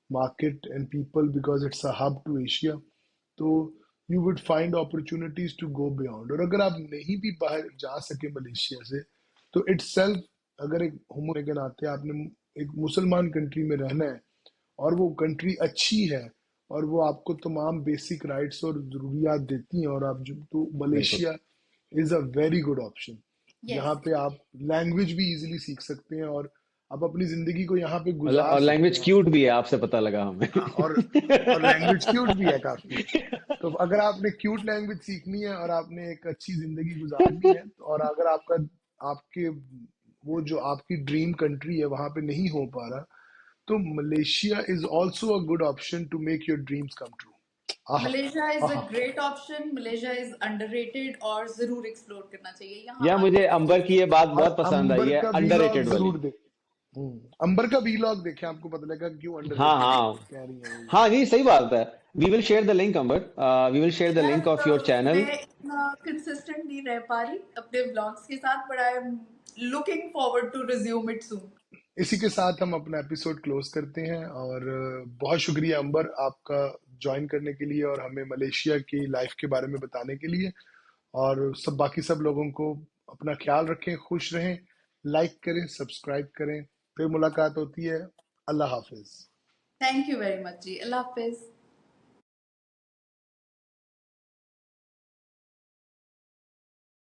market and people because it's a hub to Asia. तो you would find opportunities to go beyond. और अगर आप नहीं भी बाहर जा सके मलेशिया से, तो itself अगर एक होने के नाते आपने एक मुसलमान कंट्री में रहना है और वो कंट्री अच्छी है और वो आपको तमाम बेसिक राइट्स और ज़रूरियात देती हैं, और आप जो तो बिल्कुल। Malaysia is a very good option, yes, जहाँ पे आप लैंग्वेज भी इजीली सीख सकते हैं और आप अपनी ज़िंदगी को यहाँ पे और गुजार सकते लैंग्वेज हैं। क्यूट भी है, आपसे पता लगा हमें। हाँ, और लैंग्वेज क्यूट भी है काफ़ी। तो अगर आपने क्यूट लैंग्वेज सीखनी है और आपने एक अच्छी ज़िंदगी गुजारनी है, तो और अगर आपका आपके वो जो आपकी ड्रीम कंट्री है वहाँ पे नहीं हो पा रहा, तो Malaysia is also a good option to make your dreams come true. Aha, Malaysia is a aha. Great option. Malaysia is underrated और जरूर एक्सप्लोर करना चाहिए। यहाँ या आके मुझे अंबर की ये बात और बहुत पसंद आई अंबर है, का वीलॉग अंडररेटेड वाली। जरूर देख। अंबर का वीलॉग देखें, आपको पता लगेगा क्यों हाँ अंडररेटेड हाँ कह रही है वो। हाँ, जी सही बात है। We will share the link Amber, we will share the यार लिंक ऑफ योर चैनल। मैं इतना कंसिस्टेंट नहीं रह पा रही अपने ब्लॉग्स के साथ, but I am looking forward to resume it soon. इसी के साथ हम अपना एपिसोड क्लोज करते हैं और बहुत शुक्रिया अंबर आपका ज्वाइन करने के लिए और हमें मलेशिया की लाइफ के बारे में बताने के लिए, और सब बाकी सब लोगों को अपना ख्याल रखें, खुश रहें, लाइक करें, सब्सक्राइब करें। फिर मुलाकात होती है। अल्लाह हाफिज। थैंक यू वेरी मच जी। अल्लाह हाफिज।